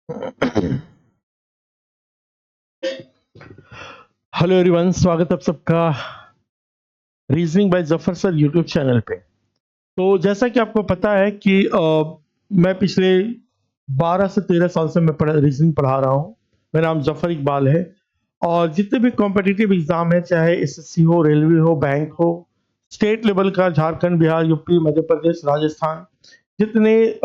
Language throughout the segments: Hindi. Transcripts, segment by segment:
हेलो एवरीवन, स्वागत है आप सबका reasoning bye Zafar sir YouTube channel पे। तो जैसा कि आपको पता है कि मैं पिछले 12 से 13 साल से मैं रीजनिंग पढ़ा रहा हूँ। मेरा नाम जफर इकबाल है और जितने भी कॉम्पिटिटिव एग्जाम है, चाहे एसएससी हो, रेलवे हो, बैंक हो, स्टेट लेवल का, झारखंड, बिहार, यूपी, मध्य प्रदेश, राजस्थान, जितने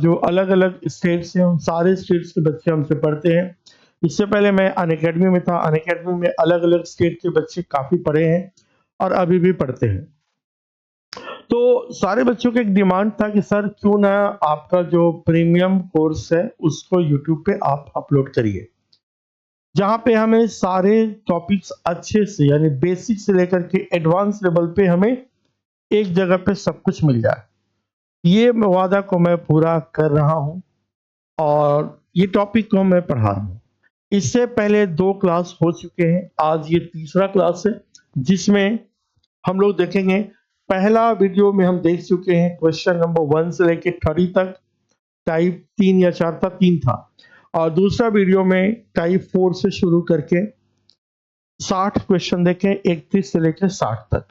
जो अलग अलग स्टेट्स हैं, उन सारे स्टेट्स के बच्चे हमसे पढ़ते हैं। इससे पहले मैं अनअकैडमी में था। अनअकैडमी में अलग अलग स्टेट के बच्चे काफ़ी पढ़े हैं और अभी भी पढ़ते हैं। तो सारे बच्चों का एक डिमांड था कि सर क्यों ना आपका जो प्रीमियम कोर्स है उसको यूट्यूब पे आप अपलोड करिए, जहाँ पे हमें सारे टॉपिक्स अच्छे से, यानी बेसिक से लेकर के एडवांस लेवल पे हमें एक जगह पे सब कुछ मिल जाए। ये वादा को मैं पूरा कर रहा हूँ और ये टॉपिक को मैं पढ़ा रहा हूँ। इससे पहले 2 क्लास हो चुके हैं, आज ये तीसरा क्लास है जिसमें हम लोग देखेंगे। पहला वीडियो में हम देख चुके हैं क्वेश्चन नंबर 1 से लेके 30 तक, टाइप 3 या 4 था, 3 था। और दूसरा वीडियो में टाइप 4 से शुरू करके 60 क्वेश्चन देखें, 31 से लेकर 60 तक।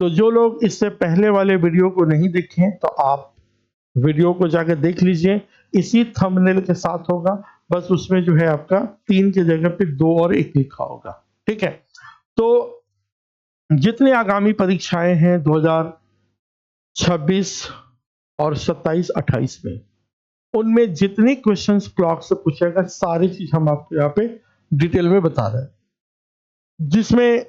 तो जो लोग इससे पहले वाले वीडियो को नहीं देखे तो आप वीडियो को जाकर देख लीजिए, इसी थंबनेल के साथ होगा। बस उसमें जो है आपका 3 की जगह पे 2 और 1 लिखा होगा। ठीक है? तो जितने आगामी परीक्षाएं हैं 2026 और 27-28 में, उनमें जितने क्वेश्चंस ब्लॉक से पूछेगा सारी चीज हम आपको यहाँ पे डिटेल में बता रहे हैं। जिसमें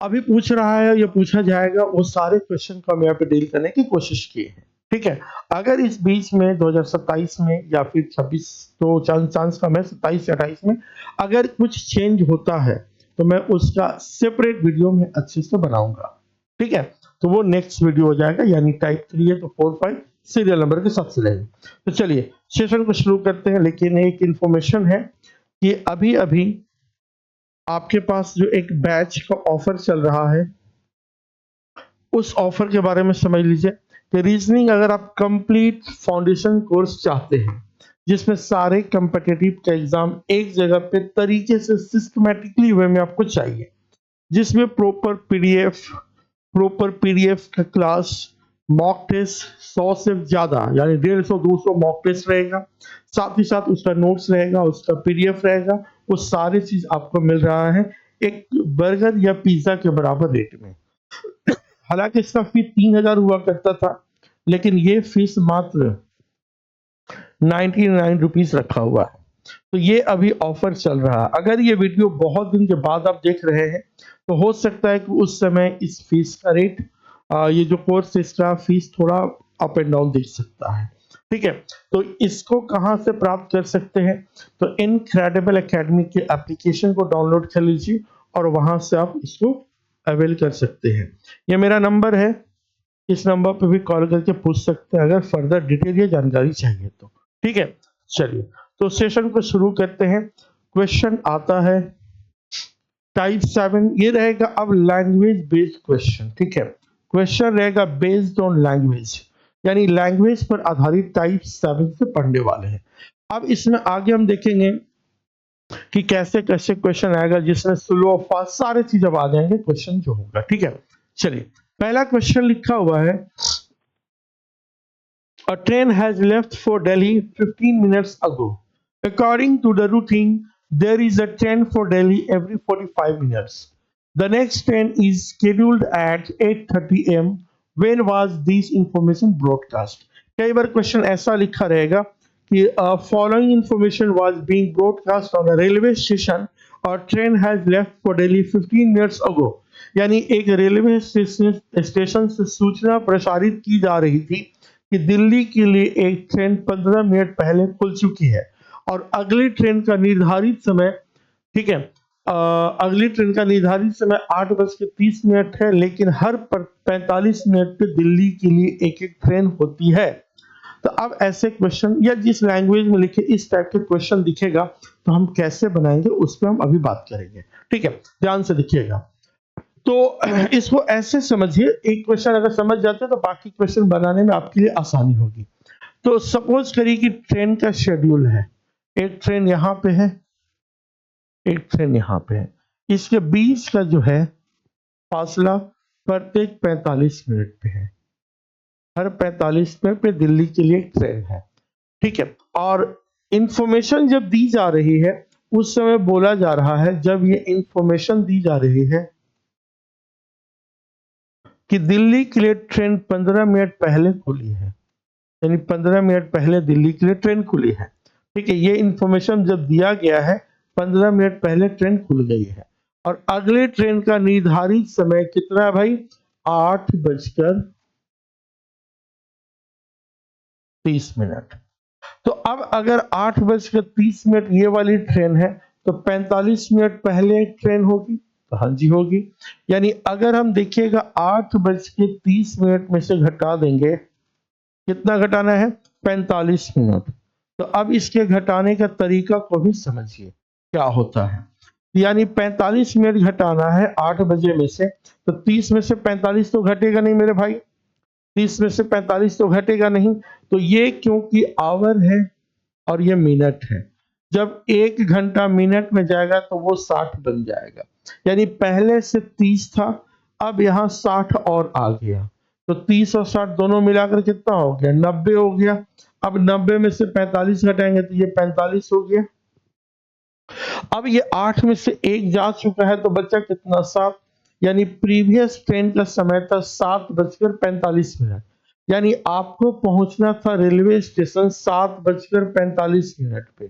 अभी पूछ रहा है या पूछा जाएगा वो सारे क्वेश्चन को हम यहाँ पे डील करने की कोशिश की है। ठीक है? अगर इस बीच में 2027 में या फिर 26, तो चांस कम है 27 या 28 में अगर कुछ चेंज होता है तो मैं उसका सेपरेट वीडियो में अच्छे से बनाऊंगा। ठीक है? तो वो नेक्स्ट वीडियो हो जाएगा, यानी टाइप 3 है तो 4 5 सीरियल नंबर के साथ चलेगा। तो चलिए सेशन को शुरू करते हैं। लेकिन एक इंफॉर्मेशन है कि अभी अभी आपके पास जो एक बैच का ऑफर चल रहा है, उस ऑफर के बारे में समझ लीजिए कि रीजनिंग अगर आप कंप्लीट फाउंडेशन कोर्स चाहते हैं, जिसमें सारे कम्पिटिटिव का एग्जाम एक जगह पे तरीके से सिस्टमेटिकली वे में आपको चाहिए, जिसमें प्रॉपर पीडीएफ का क्लास, मॉक टेस्ट 100 से ज्यादा, यानी 150-200 मॉक टेस्ट रहेगा, साथ ही साथ उसका नोट्स रहेगा, उसका पीडीएफ रहेगा। वो सारी चीज आपको मिल रहा है एक बर्गर या पिज्जा के बराबर रेट में। हालांकि इसका फीस 3000 हुआ करता था, लेकिन ये फीस मात्र 99 रुपीज रखा हुआ है। तो ये अभी ऑफर चल रहा है। अगर ये वीडियो बहुत दिन के बाद आप देख रहे हैं तो हो सकता है कि उस समय इस फीस का रेट, ये जो कोर्स है इसका फीस थोड़ा अप एंड डाउन दिख सकता है। ठीक है? तो इसको कहाँ से प्राप्त कर सकते हैं? तो इनक्रेडिबल एकेडमी के एप्लीकेशन को डाउनलोड कर लीजिए और वहां से आप इसको अवेल कर सकते हैं। ये मेरा नंबर है, इस नंबर पे भी कॉल करके पूछ सकते हैं अगर फर्दर डिटेल या जानकारी चाहिए तो। ठीक है? चलिए तो सेशन को शुरू करते हैं। क्वेश्चन आता है टाइप 7, ये रहेगा अब लैंग्वेज बेस्ड क्वेश्चन। ठीक है? क्वेश्चन रहेगा बेस्ड ऑन लैंग्वेज, यानी लैंग्वेज पर आधारित टाइप 7 से पढ़ने वाले हैं। अब इसमें आगे हम देखेंगे कि कैसे कैसे क्वेश्चन आएगा, जिसमें स्लो और फास्ट सारे चीज अब आ जाएंगे क्वेश्चन जो होगा। ठीक है? चलिए पहला क्वेश्चन लिखा हुआ है, a train has left for Delhi 15 minutes ago. According to the routine, there is a train for Delhi every 45 minutes. The next train is scheduled at 8:30 am. When was this information broadcast? कई बार क्वेश्चन ऐसा लिखा रहेगा कि following information was being broadcast on a railway station or train has left for Delhi 15 minutes ago. यानी एक रेलवे स्टेशन से सूचना प्रसारित की जा रही थी कि दिल्ली के लिए एक ट्रेन 15 मिनट पहले खुल चुकी है और अगली ट्रेन का निर्धारित समय, ठीक है, अगली ट्रेन का निर्धारित समय 8:30 है, लेकिन हर 45 मिनट पे दिल्ली के लिए एक एक ट्रेन होती है। तो अब ऐसे क्वेश्चन या जिस लैंग्वेज में लिखे इस टाइप के क्वेश्चन दिखेगा तो हम कैसे बनाएंगे उस पर हम अभी बात करेंगे। ठीक है? ध्यान से देखिएगा। तो इसको ऐसे समझिए, एक क्वेश्चन अगर समझ जाते हैं तो बाकी क्वेश्चन बनाने में आपके लिए आसानी होगी। तो सपोज करिए कि ट्रेन का शेड्यूल है, एक ट्रेन यहाँ पे है, एक ट्रेन यहाँ पे है, इसके बीच का जो है फासला प्रत्येक 45 मिनट पे है, हर 45 मिनट पे दिल्ली के लिए एक ट्रेन है, ठीक है। और इंफॉर्मेशन जब दी जा रही है उस समय बोला जा रहा है, जब ये इंफॉर्मेशन दी जा रही है कि दिल्ली के लिए ट्रेन 15 मिनट पहले खुली है, यानी 15 मिनट पहले दिल्ली के लिए ट्रेन खुली है, ठीक है। ये इंफॉर्मेशन जब दिया गया है 15 मिनट पहले ट्रेन खुल गई है और अगले ट्रेन का निर्धारित समय कितना है भाई, 8:30। तो अब अगर 8:30 ये वाली ट्रेन है तो 45 मिनट पहले एक ट्रेन होगी, तो हाँ जी होगी। यानी अगर हम देखिएगा 8:30 में से घटा देंगे, कितना घटाना है, 45 मिनट। तो अब इसके घटाने का तरीका को भी समझिए क्या होता है। यानी 45 मिनट घटाना है 8 बजे में से, तो 30 में से 45 तो घटेगा नहीं मेरे भाई, 30 में से 45 तो घटेगा नहीं। तो ये क्योंकि आवर है और ये मिनट है, जब 1 घंटा मिनट में जाएगा तो वो 60 बन जाएगा। यानी पहले से 30 था, अब यहाँ 60 और आ गया, तो 30 और 60 दोनों मिलाकर कितना हो गया, 90 हो गया। अब 90 में से 45 घटाएंगे तो ये 45 हो गया। अब ये 8 में से 1 जा चुका है तो बचा कितना, 7। यानी प्रीवियस ट्रेन का समय था 7:45। यानी आपको पहुंचना था रेलवे स्टेशन 7:45 पे,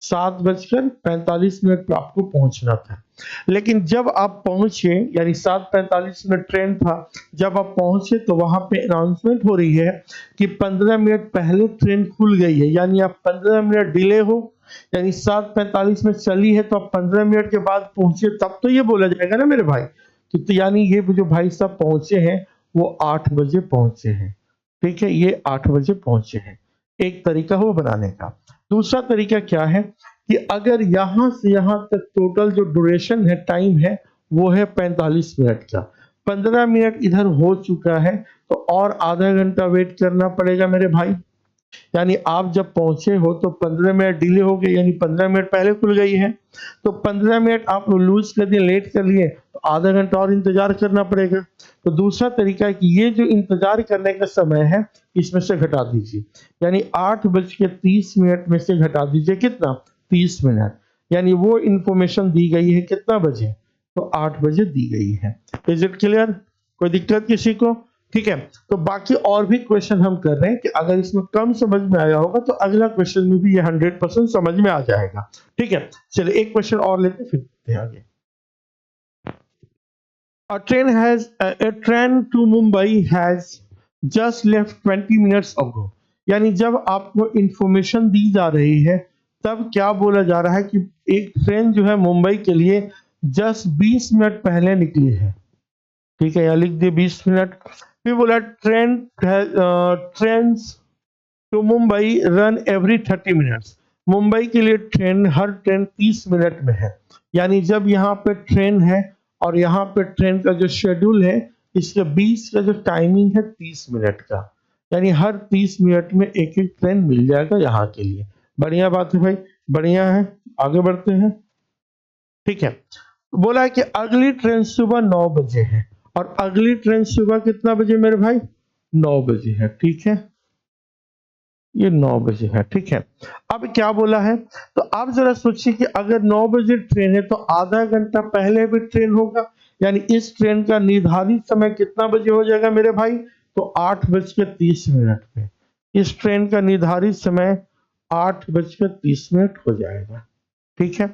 7:45 पे आपको पहुंचना था। लेकिन जब आप पहुंचे, यानी 7:45 में ट्रेन था, जब आप पहुंचे तो वहां पे अनाउंसमेंट हो रही है कि 15 मिनट पहले ट्रेन खुल गई है, यानी आप 15 मिनट डिले हो। यानी 7:45 में चली है तो आप 15 मिनट के बाद पहुंचे, तब तो ये बोला जाएगा ना मेरे भाई कि तो यानी ये जो भाई साहब पहुंचे हैं वो 8 बजे पहुंचे हैं, ठीक है, ये 8 बजे पहुंचे हैं। एक तरीका वो बनाने का। दूसरा तरीका क्या है कि अगर यहां से यहां तक टोटल जो ड्यूरेशन है, टाइम है, वो है 45 मिनट का, 15 मिनट इधर हो चुका है तो और आधा घंटा वेट करना पड़ेगा मेरे भाई। यानी आप जब पहुंचे हो तो 15 मिनट डिले हो गए, यानी 15 मिनट पहले खुल गई है, तो 15 मिनट आप लूज कर दिए, लेट कर लिए, तो आधा घंटा और इंतजार करना पड़ेगा। तो दूसरा तरीका है कि ये जो इंतजार करने का समय है इसमें से घटा दीजिए, यानी 8:30 में से घटा दीजिए कितना, 30 मिनट। यानी वो इंफॉर्मेशन दी गई है कितना बजे, तो 8 बजे दी गई है। इज इट क्लियर, कोई दिक्कत किसी को, ठीक है। तो बाकी और भी क्वेश्चन हम कर रहे हैं कि अगर इसमें कम समझ में आया होगा तो अगला क्वेश्चन में भी ये 100% समझ में आ जाएगा, ठीक है। चलिए एक क्वेश्चन और लेते हैं फिर देखते हैं आगे। A train to Mumbai has just left 20 minutes ago। यानी जब आपको इंफॉर्मेशन दी जा रही है तब क्या बोला जा रहा है कि एक ट्रेन जो है मुंबई के लिए जस्ट 20 मिनट पहले निकली है, ठीक है, यहाँ लिख दिए 20 मिनट। फिर बोला train to Mumbai run every 30 minutes. Mumbai के लिए ट्रेन, हर ट्रेन 30 मिनट में है। यानी जब यहाँ पे ट्रेन है और यहाँ पे ट्रेन का जो शेड्यूल है, इसके बीच का जो टाइमिंग है 30 मिनट का, यानी हर 30 मिनट में एक एक ट्रेन मिल जाएगा यहाँ के लिए। बढ़िया बात है भाई, बढ़िया है, आगे बढ़ते हैं, ठीक है। बोला है कि अगली ट्रेन सुबह 9 बजे है और अगली ट्रेन सुबह कितना बजे मेरे भाई, 9 बजे है, ठीक है, ये 9 बजे है, ठीक है। अब क्या बोला है, तो आप जरा सोचिए कि अगर 9 बजे ट्रेन है तो आधा घंटा पहले भी ट्रेन होगा, यानी इस ट्रेन का निर्धारित समय कितना बजे हो जाएगा मेरे भाई, तो 8:30 पे इस ट्रेन का निर्धारित समय 8:30 हो जाएगा, ठीक है।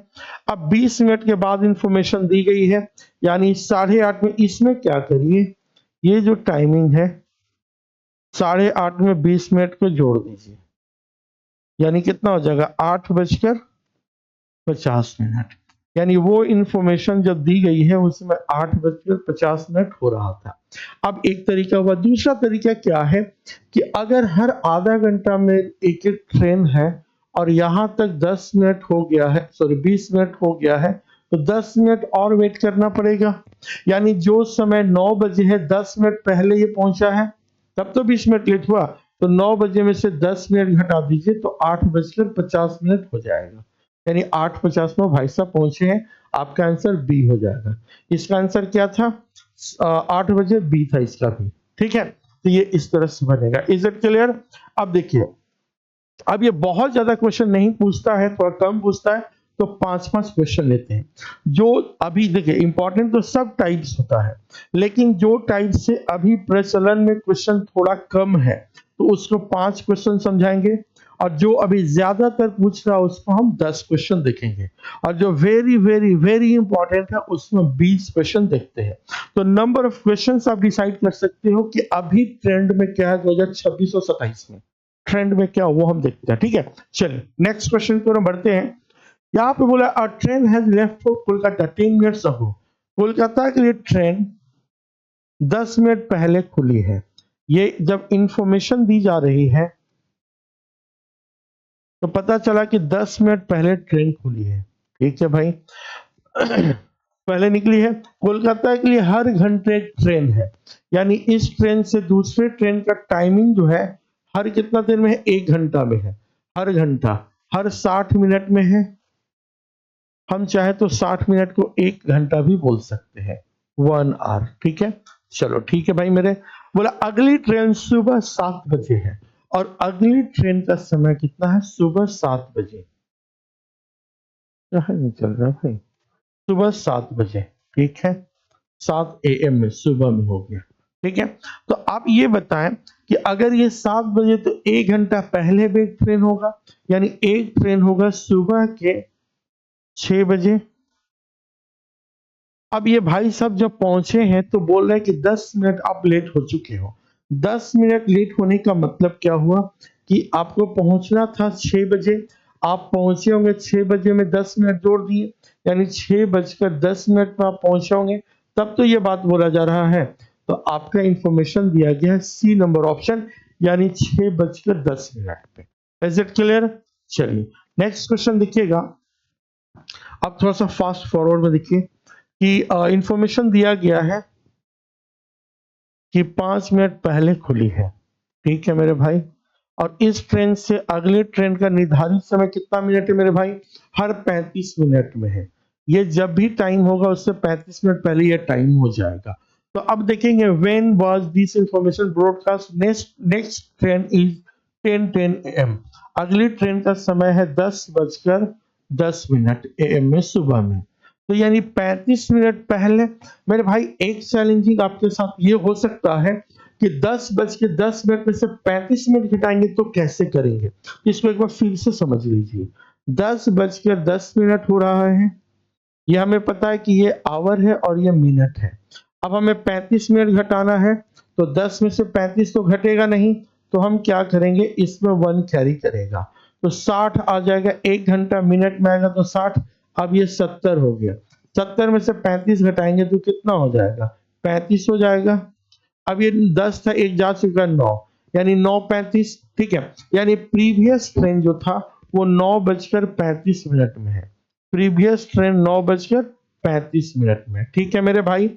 अब 20 मिनट के बाद इंफॉर्मेशन दी गई है, यानी 8:30 में इसमें क्या करिए, ये जो टाइमिंग है 8:30 में 20 मिनट को जोड़ दीजिए, यानी कितना हो जाएगा, 8:50। यानी वो इंफॉर्मेशन जब दी गई है उसमें 8:50 हो रहा था। अब एक तरीका हुआ। दूसरा तरीका क्या है कि अगर हर आधा घंटा में एक एक ट्रेन है और यहाँ तक 10 मिनट हो गया है, सॉरी 20 मिनट हो गया है, तो 10 मिनट और वेट करना पड़ेगा। यानी जो समय 9 बजे है 10 मिनट पहले ये पहुंचा है, तब तो 20 मिनट लेट हुआ, तो 9 बजे में से 10 मिनट घटा दीजिए तो 8:50 हो जाएगा। यानी 8:50 में भाई साहब पहुंचे हैं। आपका आंसर बी हो जाएगा। इसका आंसर क्या था? 8 बजे बी था इसका भी। ठीक है, तो ये इस तरह से बनेगा। Is it clear? अब देखिए, अब ये बहुत ज्यादा क्वेश्चन नहीं पूछता है, थोड़ा कम पूछता है, तो 5-5 क्वेश्चन लेते हैं। जो अभी देखिए, इंपॉर्टेंट तो सब टाइप्स होता है, लेकिन जो टाइप से अभी प्रचलन में क्वेश्चन थोड़ा कम है, तो उसको 5 क्वेश्चन समझाएंगे, और जो अभी ज्यादातर पूछ रहा है उसको हम 10 क्वेश्चन देखेंगे, और जो वेरी वेरी वेरी इंपॉर्टेंट है उसमें 20 क्वेश्चन देखते हैं। तो नंबर ऑफ क्वेश्चंस आप डिसाइड कर सकते हो कि अभी ट्रेंड में क्या है 2026 और 27 में। ट्रेंड में क्या वो हम देखते हैं। ठीक है, चलिए नेक्स्ट क्वेश्चन की ओर हम बढ़ते हैं। यहाँ पे बोला अ train has left for Kolkata 10 minutes ago. Kolkata के लिए ट्रेन 10 मिनट पहले खुली है। ये जब इंफॉर्मेशन दी जा रही है तो पता चला कि 10 मिनट पहले ट्रेन खुली है। ठीक है भाई, पहले निकली है। कोलकाता के लिए हर घंटे एक ट्रेन है, यानी इस ट्रेन से दूसरे ट्रेन का टाइमिंग जो है हर कितना देर में है? 1 घंटा में है। हर घंटा, हर 60 मिनट में है। हम चाहे तो 60 मिनट को 1 घंटा भी बोल सकते हैं, 1 आवर। ठीक है, चलो ठीक है भाई मेरे। बोला अगली ट्रेन सुबह 7 बजे है, और अगली ट्रेन का समय कितना है? सुबह 7 बजे। क्या है, नहीं चल रहा भाई? सुबह 7 बजे। ठीक है, 7 AM में, सुबह में हो गया। ठीक है, तो आप ये बताएं कि अगर ये 7 बजे तो 1 घंटा पहले भी एक ट्रेन होगा, यानी एक ट्रेन होगा सुबह के 6 बजे। अब ये भाई साहब जब पहुंचे हैं तो बोल रहे हैं कि 10 मिनट आप लेट हो चुके हो। 10 मिनट लेट होने का मतलब क्या हुआ कि आपको पहुंचना था 6 बजे, आप पहुंचे होंगे 6 बजे में 10 मिनट जोड़ दिए, यानी 6:10 पर आप पहुंचे होंगे। तब तो ये बात बोला जा रहा है। तो आपका इंफॉर्मेशन दिया गया है सी नंबर ऑप्शन, यानी 6:10 पे। Is it clear? चलिए नेक्स्ट क्वेश्चन देखिएगा। अब थोड़ा सा फास्ट फॉरवर्ड में देखिए कि इंफॉर्मेशन दिया गया है कि 5 मिनट पहले खुली है। ठीक है मेरे भाई, और इस ट्रेन से अगली ट्रेन का निर्धारित समय कितना मिनट है मेरे भाई? हर 35 मिनट में है। ये जब भी टाइम होगा उससे 35 मिनट पहले ये टाइम हो जाएगा। तो अब देखेंगे when was this information broadcast, next next train is 10:10 AM। अगली ट्रेन का समय है 10:10 AM में, सुबह में। तो यानी 35 मिनट पहले। मेरे भाई एक चैलेंजिंग आपके साथ ये हो सकता है कि 10:10 में से 35 मिनट घटाएंगे तो कैसे करेंगे? इसको एक बार फिर से समझ लीजिए। 10:10 हो रहा है, ये हमें पता है कि ये आवर है और ये मिनट है। अब हमें 35 मिनट घटाना है, तो 10 में से 35 तो घटेगा नहीं, तो हम क्या करेंगे? इसमें 1 कैरी करेगा, तो 60 आ जाएगा। 1 घंटा मिनट में आएगा तो 60। अब ये 70 हो गया। 70 में से 35 घटाएंगे तो कितना हो जाएगा? 35 हो जाएगा। अब ये 10 था, एक जा चुका 9, यानी 9:35। ठीक है, यानी प्रीवियस ट्रेन जो था वो 9:35 में है। प्रीवियस ट्रेन 9:35 में। ठीक है मेरे भाई,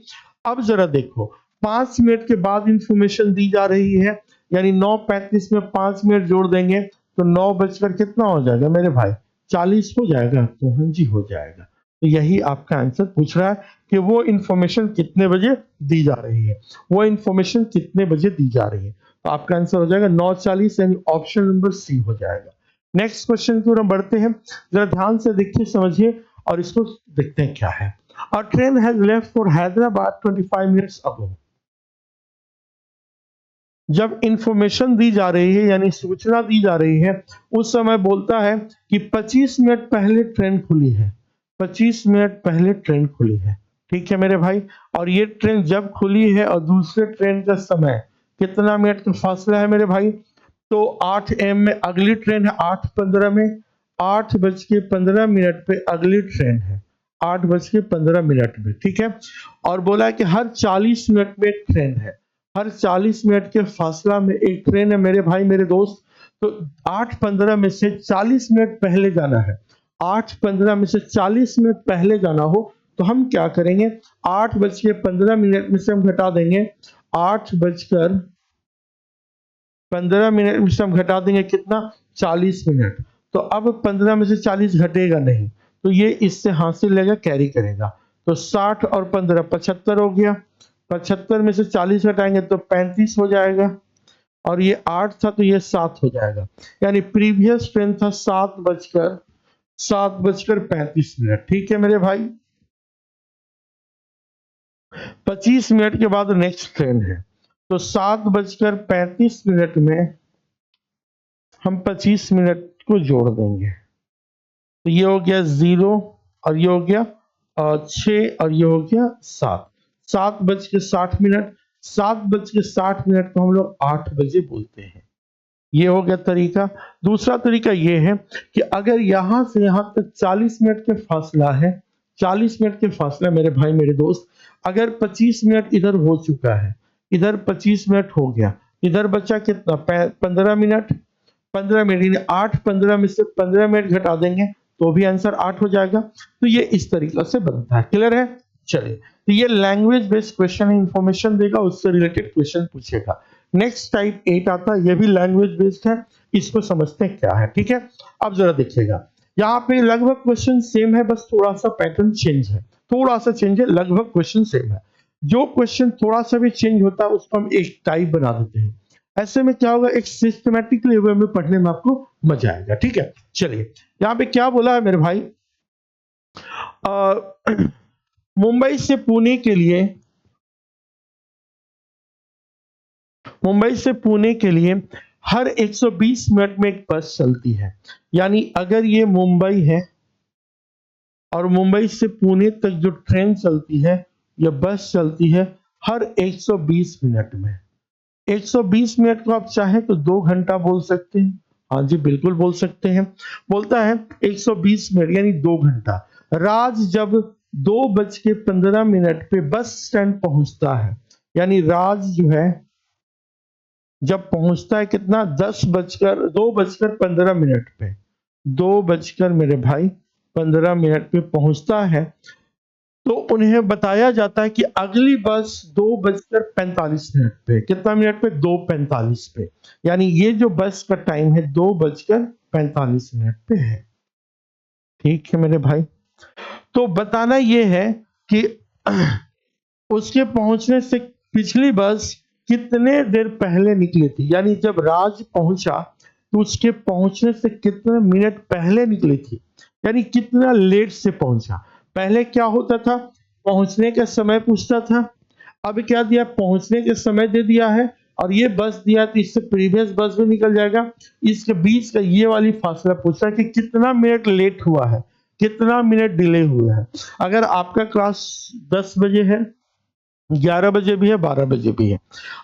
अब जरा देखो 5 मिनट के बाद इंफॉर्मेशन दी जा रही है, यानी 9:35 में 5 मिनट जोड़ देंगे तो 9 बजकर कितना हो जाएगा मेरे भाई? 40 हो जाएगा। तो हाँ जी, हो जाएगा। तो यही आपका आंसर पूछ रहा है कि वो इंफॉर्मेशन कितने बजे दी जा रही है, वो इंफॉर्मेशन कितने बजे दी जा रही है। तो आपका आंसर हो जाएगा 9:40, यानी ऑप्शन नंबर सी हो जाएगा। नेक्स्ट क्वेश्चन की ओर हम बढ़ते हैं। जरा ध्यान से देखिए, समझिए, और इसको देखते हैं क्या है। A train has left for Hyderabad 25 minutes ago। जब इंफॉर्मेशन दी जा रही है, यानी सूचना दी जा रही है, उस समय बोलता है कि 25 मिनट पहले ट्रेन खुली है। 25 मिनट पहले ट्रेन खुली है। ठीक है मेरे भाई, और ये ट्रेन जब खुली है और दूसरे ट्रेन का समय कितना मिनट का फासला है मेरे भाई? तो 8 AM में अगली ट्रेन है, 8:15 में। 8:15 पे अगली ट्रेन है, 8:15 में। ठीक है, और बोला है कि हर 40 मिनट में एक ट्रेन है। हर 40 मिनट के फासला में एक ट्रेन है मेरे भाई मेरे दोस्त। तो 8:15 में से 40 मिनट पहले जाना है। 8:15 में से 40 मिनट पहले जाना हो तो हम क्या करेंगे? 8:15 में से हम घटा देंगे 8:15 15 मिनट में से हम घटा देंगे कितना, 40 मिनट। तो अब 15 में से 40 घटेगा नहीं, तो ये इससे हासिल लेगा, कैरी करेगा। तो 60 और 15 75 हो गया। 75 में से 40 घटाएंगे तो 35 हो जाएगा, और ये 8 था तो ये 7 हो जाएगा। यानी प्रीवियस ट्रेन था 7:35। ठीक है मेरे भाई। 25 मिनट के बाद नेक्स्ट ट्रेन है, तो 7:35 में हम 25 मिनट को जोड़ देंगे, तो ये हो गया 0, और ये हो गया 6, और ये हो गया 7। 7:60। 7:60 को हम लोग 8 बजे बोलते हैं। ये हो गया तरीका। दूसरा तरीका ये है कि अगर यहां से यहां तक 40 मिनट के फासला है, 40 मिनट के फासला मेरे भाई मेरे दोस्त, अगर 25 मिनट इधर हो चुका है, इधर 25 मिनट हो गया, इधर बचा कितना, 15 मिनट। 15 मिनट यानी 8:15 में से 15 मिनट घटा देंगे तो भी आंसर 8 हो जाएगा। तो ये इस तरीका से बनता है। क्लियर है? चलिए, तो ये लैंग्वेज बेस्ड क्वेश्चन है, इंफॉर्मेशन देगा, उससे रिलेटेड क्वेश्चन पूछेगा। नेक्स्ट टाइप 8 आता है, ये भी लैंग्वेज बेस्ड है, इसको समझते हैं क्या है। ठीक है, अब जरा देखिएगा, यहाँ पे लगभग क्वेश्चन सेम है, बस थोड़ा सा पैटर्न चेंज है, थोड़ा सा चेंज है, लगभग क्वेश्चन सेम है। जो क्वेश्चन थोड़ा सा भी चेंज होता है उसको हम एक टाइप बना देते हैं। ऐसे में क्या होगा, एक सिस्टमैटिकली वे में पढ़ने में आपको मजा आएगा। ठीक है, चलिए, यहाँ पे क्या बोला है मेरे भाई, मुंबई से पुणे के लिए, मुंबई से पुणे के लिए हर 120 मिनट में एक बस चलती है। यानी अगर ये मुंबई है और मुंबई से पुणे तक जो ट्रेन चलती है, या बस चलती है हर 120 मिनट में। 120 मिनट को आप चाहे तो 2 घंटा बोल सकते हैं। हाँ जी, बिल्कुल बोल सकते हैं। बोलता है 120 मिनट यानी 2 घंटा। राज जब 2:15 पे बस स्टैंड पहुंचता है, यानी राज जो है जब पहुंचता है कितना, 2:15 पे, 2 बजकर मेरे भाई 15 मिनट पे पहुंचता है, तो उन्हें बताया जाता है कि अगली बस 2:45 पे, कितना मिनट पे, 2:45 पे। यानी ये जो बस का टाइम है 2:45 पे है। ठीक है मेरे भाई, तो बताना ये है कि उसके पहुंचने से पिछली बस कितने देर पहले निकली थी। यानी जब राज पहुंचा तो उसके पहुंचने से कितने मिनट पहले निकली थी, यानी कितना लेट से पहुंचा। पहले क्या होता था, पहुंचने का समय पूछता था, अब क्या दिया, पहुंचने के समय दे दिया है, और ये बस दिया तो इससे प्रीवियस बस भी निकल जाएगा। इसके बीच का ये वाली फासला पूछा कि कितना मिनट लेट हुआ है, कितना मिनट डिले हुआ है। अगर आपका क्लास 10 बजे है, 11 बजे भी है, 12 बजे भी है,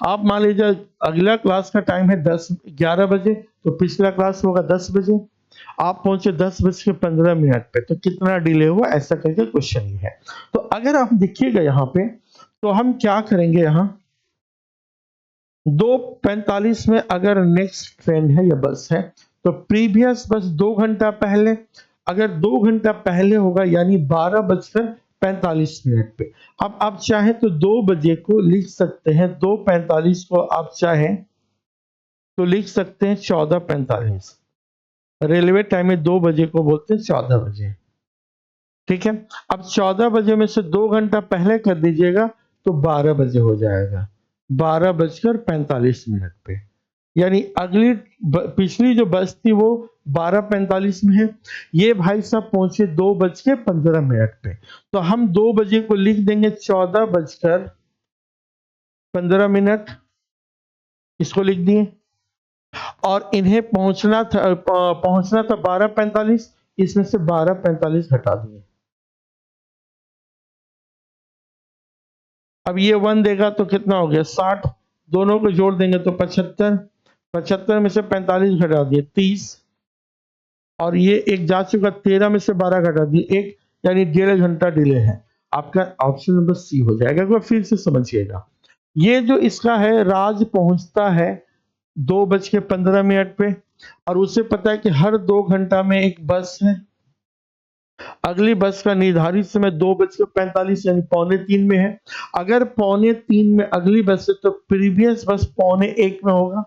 आप मान लीजिए अगला क्लास का टाइम है 11 बजे, तो पिछला क्लास होगा 10 बजे, आप पहुंचे 10:15 पे, तो कितना डिले हुआ, ऐसा करके क्वेश्चन ही है। तो अगर आप देखिएगा यहाँ पे, तो हम क्या करेंगे, यहाँ 2:45 में अगर नेक्स्ट ट्रेन है या बस है, तो प्रीवियस बस 2 घंटा पहले, अगर 2 घंटा पहले होगा यानी 12:45 पे। अब आप चाहे तो 2 बजे को लिख सकते हैं, 2:45 को आप चाहें तो लिख सकते हैं 14:45। रेलवे टाइम में 2 बजे को बोलते हैं 14 बजे। ठीक है, अब 14 बजे में से 2 घंटा पहले कर दीजिएगा तो 12 बजे हो जाएगा, 12:45 पे। यानी पिछली जो बस थी वो 12:45 में है, ये भाई साहब पहुंचे 2:15 पे, तो हम 2 बजे को लिख देंगे 14:15, इसको लिख दिए, और इन्हें पहुंचना था 12:45, इसमें से 12:45 हटा दिए। अब ये 1 देगा तो कितना हो गया, 60, दोनों को जोड़ देंगे तो 75, 75 में से 45 घटा दिए 30, और ये एक जा चुका, 13 में से 12 घटा दिए 1, यानी 1.5 घंटा डिले है। आपका ऑप्शन नंबर सी हो जाएगा। एक बार फिर से समझिएगा, ये जो इसका है, राज पहुंचता है 2:15 पे, और उसे पता है कि हर 2 घंटा में एक बस है, अगली बस का निर्धारित समय 2:45 यानी 2:45 में है। अगर 2:45 में अगली बस है तो प्रीवियस बस 2:45 में होगा,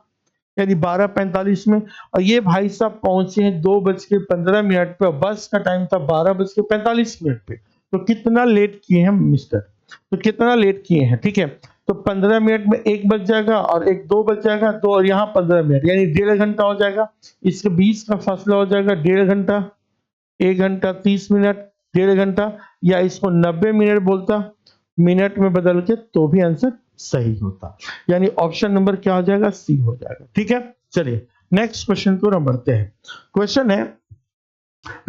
यानी 12:45 में, और ये भाई साहब पहुंचे हैं 2:15 पे, बस का टाइम था 12:45 पे। तो कितना लेट किए हैं मिस्टर, तो कितना लेट किए हैं, ठीक है। तो 15 मिनट में एक बज जाएगा और एक 2 बज जाएगा, तो और यहाँ 15 मिनट यानी 1.5 घंटा हो जाएगा। इसके बीच का फासला हो जाएगा 1.5 घंटा, 1 घंटा 30 मिनट, 1.5 घंटा, या इसको 90 मिनट बोलता, मिनट में बदल के, तो भी आंसर सही होता। यानी ऑप्शन नंबर क्या हो जाएगा, सी हो जाएगा, ठीक है। चलिए नेक्स्ट क्वेश्चन को हम बढ़ते हैं। क्वेश्चन है,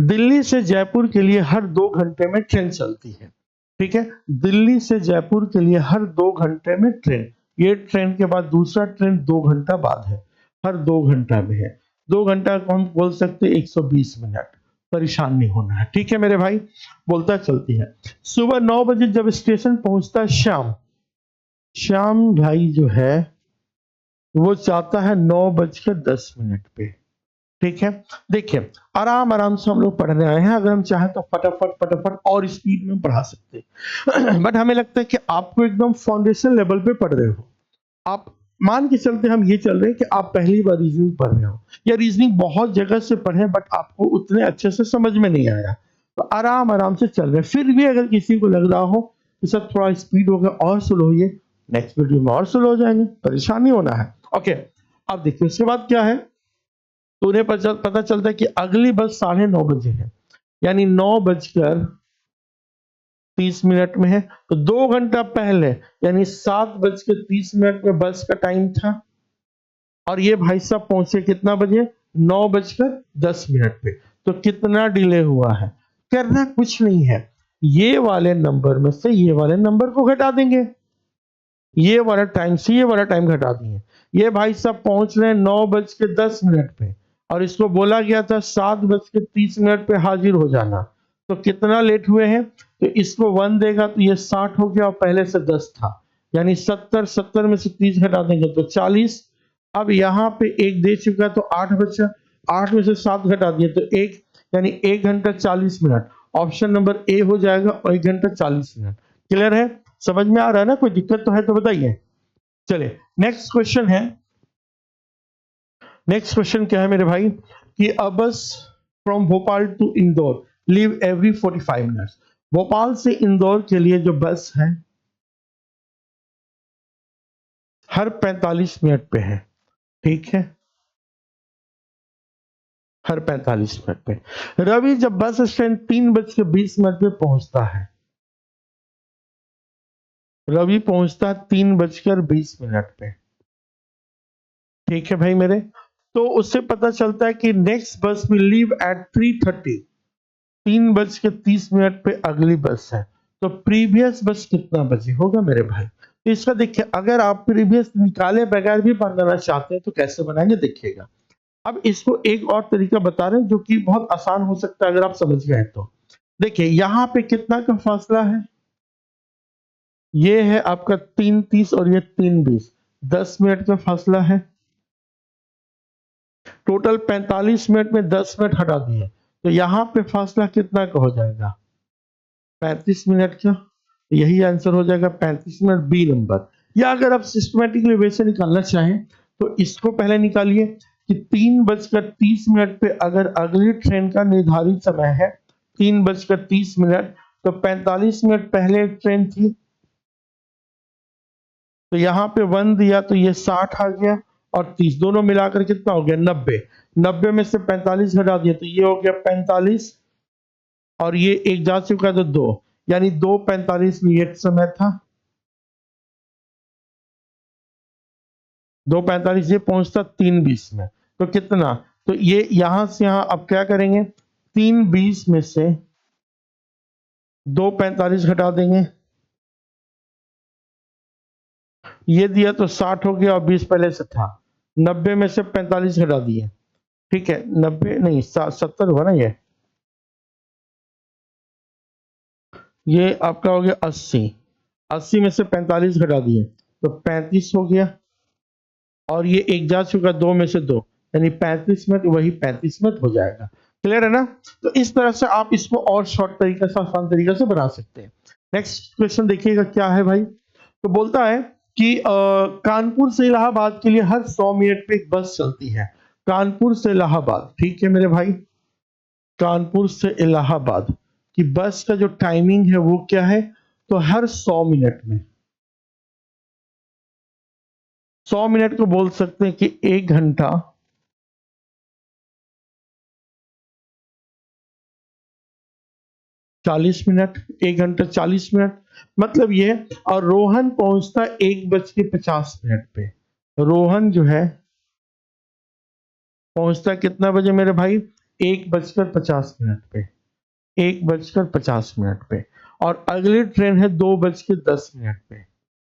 दिल्ली से जयपुर के लिए हर 2 घंटे में ट्रेन चलती है, ठीक है। दिल्ली से जयपुर के लिए हर 2 घंटे में ट्रेन, ये ट्रेन के बाद दूसरा ट्रेन 2 घंटा बाद है, हर 2 घंटा में है। 2 घंटा को हम बोल सकते हैं 120 मिनट, परेशान नहीं होना है, ठीक है मेरे भाई। बोलता चलती है, सुबह 9 बजे जब स्टेशन पहुंचता है श्याम, श्याम भाई जो है वो चाहता है 9:10 पे, ठीक है। देखिए आराम आराम से हम लोग पढ़ने आए हैं, अगर हम चाहें तो फटाफट फटाफट और स्पीड में पढ़ा सकते हैं बट हमें लगता है कि आपको एकदम फाउंडेशन लेवल पे पढ़ रहे हो आप। मान के चलते हम ये चल रहे हैं कि आप पहली बार रीजनिंग पढ़ रहे हो, या रीजनिंग बहुत जगह से पढ़े बट आपको उतने अच्छे से समझ में नहीं आया, तो आराम आराम से चल रहे हैं। फिर भी अगर किसी को लग रहा हो कि सर थोड़ा स्पीड हो गया और स्लो होइए, नेक्स्ट वीडियो में और स्लो हो जाएंगे, परेशान नहीं होना है, ओके। अब देखिए उसके बाद क्या है, तो उन्हें पता चलता है कि अगली बस 9:30 बजे है, यानी 9:30 में है, तो 2 घंटा पहले यानी 7:30 में बस का टाइम था, और ये भाई साहब पहुंचे कितना बजे, 9:10 पे। तो कितना डिले हुआ है, करना कुछ नहीं है, ये वाले नंबर में से ये वाले नंबर को घटा देंगे, ये वाला टाइम से ये वाला टाइम घटा दिए। ये भाई साहब पहुंच रहे हैं 9:10 पे, और इसको बोला गया था 7:30 पे हाजिर हो जाना, तो कितना लेट हुए हैं, तो इसको 1 देगा तो ये 60 हो गया, और पहले से 10 था, यानी 70, 70 में से 30 घटा देंगे तो 40। अब यहाँ पे 1 दे चुका तो 8 बचा, 8 में से 7 घटा दिए तो 1, यानी 1 घंटा 40 मिनट। ऑप्शन नंबर ए हो जाएगा, और 1 घंटा 40 मिनट। क्लियर है, समझ में आ रहा है ना, कोई दिक्कत तो है तो बताइए। चलिए नेक्स्ट क्वेश्चन है, नेक्स्ट क्वेश्चन क्या है मेरे भाई, कि a bus from Bhopal to Indore leave every 45 minutes. Bhopal से इंदौर के लिए जो बस है हर 45 मिनट पे है, ठीक है, हर 45 मिनट पे। रवि जब बस स्टैंड 3:20 पे पहुंचता है, रवि पहुंचता है 3:20 पे, ठीक है भाई मेरे। तो उससे पता चलता है कि नेक्स्ट बस विल लीव एट 3:30, 3:30 पे अगली बस है, तो प्रीवियस बस कितना बजे होगा मेरे भाई। तो इसका देखिए, अगर आप प्रीवियस निकाले बगैर भी बनाना चाहते हैं तो कैसे बनाएंगे देखिएगा। अब इसको एक और तरीका बता रहे हैं जो कि बहुत आसान हो सकता है अगर आप समझ गए तो। देखिए यहाँ पे कितना का फासला है, ये है आपका 3:30 और ये 3:20, 10 मिनट का फासला है। टोटल 45 मिनट में 10 मिनट हटा दिए, तो यहाँ पे फासला कितना का हो जाएगा, 35 मिनट का। यही आंसर हो जाएगा 35 मिनट, बी नंबर। या अगर आप सिस्टमेटिकली वे से निकालना चाहें तो इसको पहले निकालिए कि 3:30 पे अगर अगली ट्रेन का निर्धारित समय है 3:30, तो 45 मिनट पहले ट्रेन थी, तो यहाँ पे 1 दिया तो ये 60 आ गया, और 30 दोनों मिलाकर कितना हो गया, 90। 90 में से 45 घटा दिया तो ये हो गया 45, और ये एक जा चुका है तो 2, यानी 2:45 मिनट समय था, 2:45, ये पहुंचता 3:20 में, तो कितना, तो ये यहां से यहां अब क्या करेंगे, 3:20 में से 2:45 घटा देंगे, ये दिया तो 60 हो गया और 20 पहले से था, 90 में से 45 घटा दिए, ठीक है, 90 नहीं 70 हुआ ना, ये आपका हो गया 80, 80 में से 45 घटा दिए तो 35 हो गया, और ये एक जा चुका 2 में से 2, यानी 35 मिनट, वही 35 मिनट हो जाएगा। क्लियर है ना। तो इस तरह से आप इसको और शॉर्ट तरीके से, आसान तरीके से बना सकते हैं। नेक्स्ट क्वेश्चन देखिएगा क्या है भाई, तो बोलता है कि कानपुर से इलाहाबाद के लिए हर 100 मिनट पे एक बस चलती है। कानपुर से इलाहाबाद, ठीक है मेरे भाई, कानपुर से इलाहाबाद की बस का जो टाइमिंग है वो क्या है? तो हर 100 मिनट में, 100 मिनट को बोल सकते हैं कि 1 घंटा 40 मिनट, 1 घंटा 40 मिनट, मतलब ये। और रोहन पहुंचता 1:50 पे। रोहन जो है पहुंचता कितना बजे मेरे भाई? 1:50 पे, 1:50 पे। और अगली ट्रेन है 2:10 पे,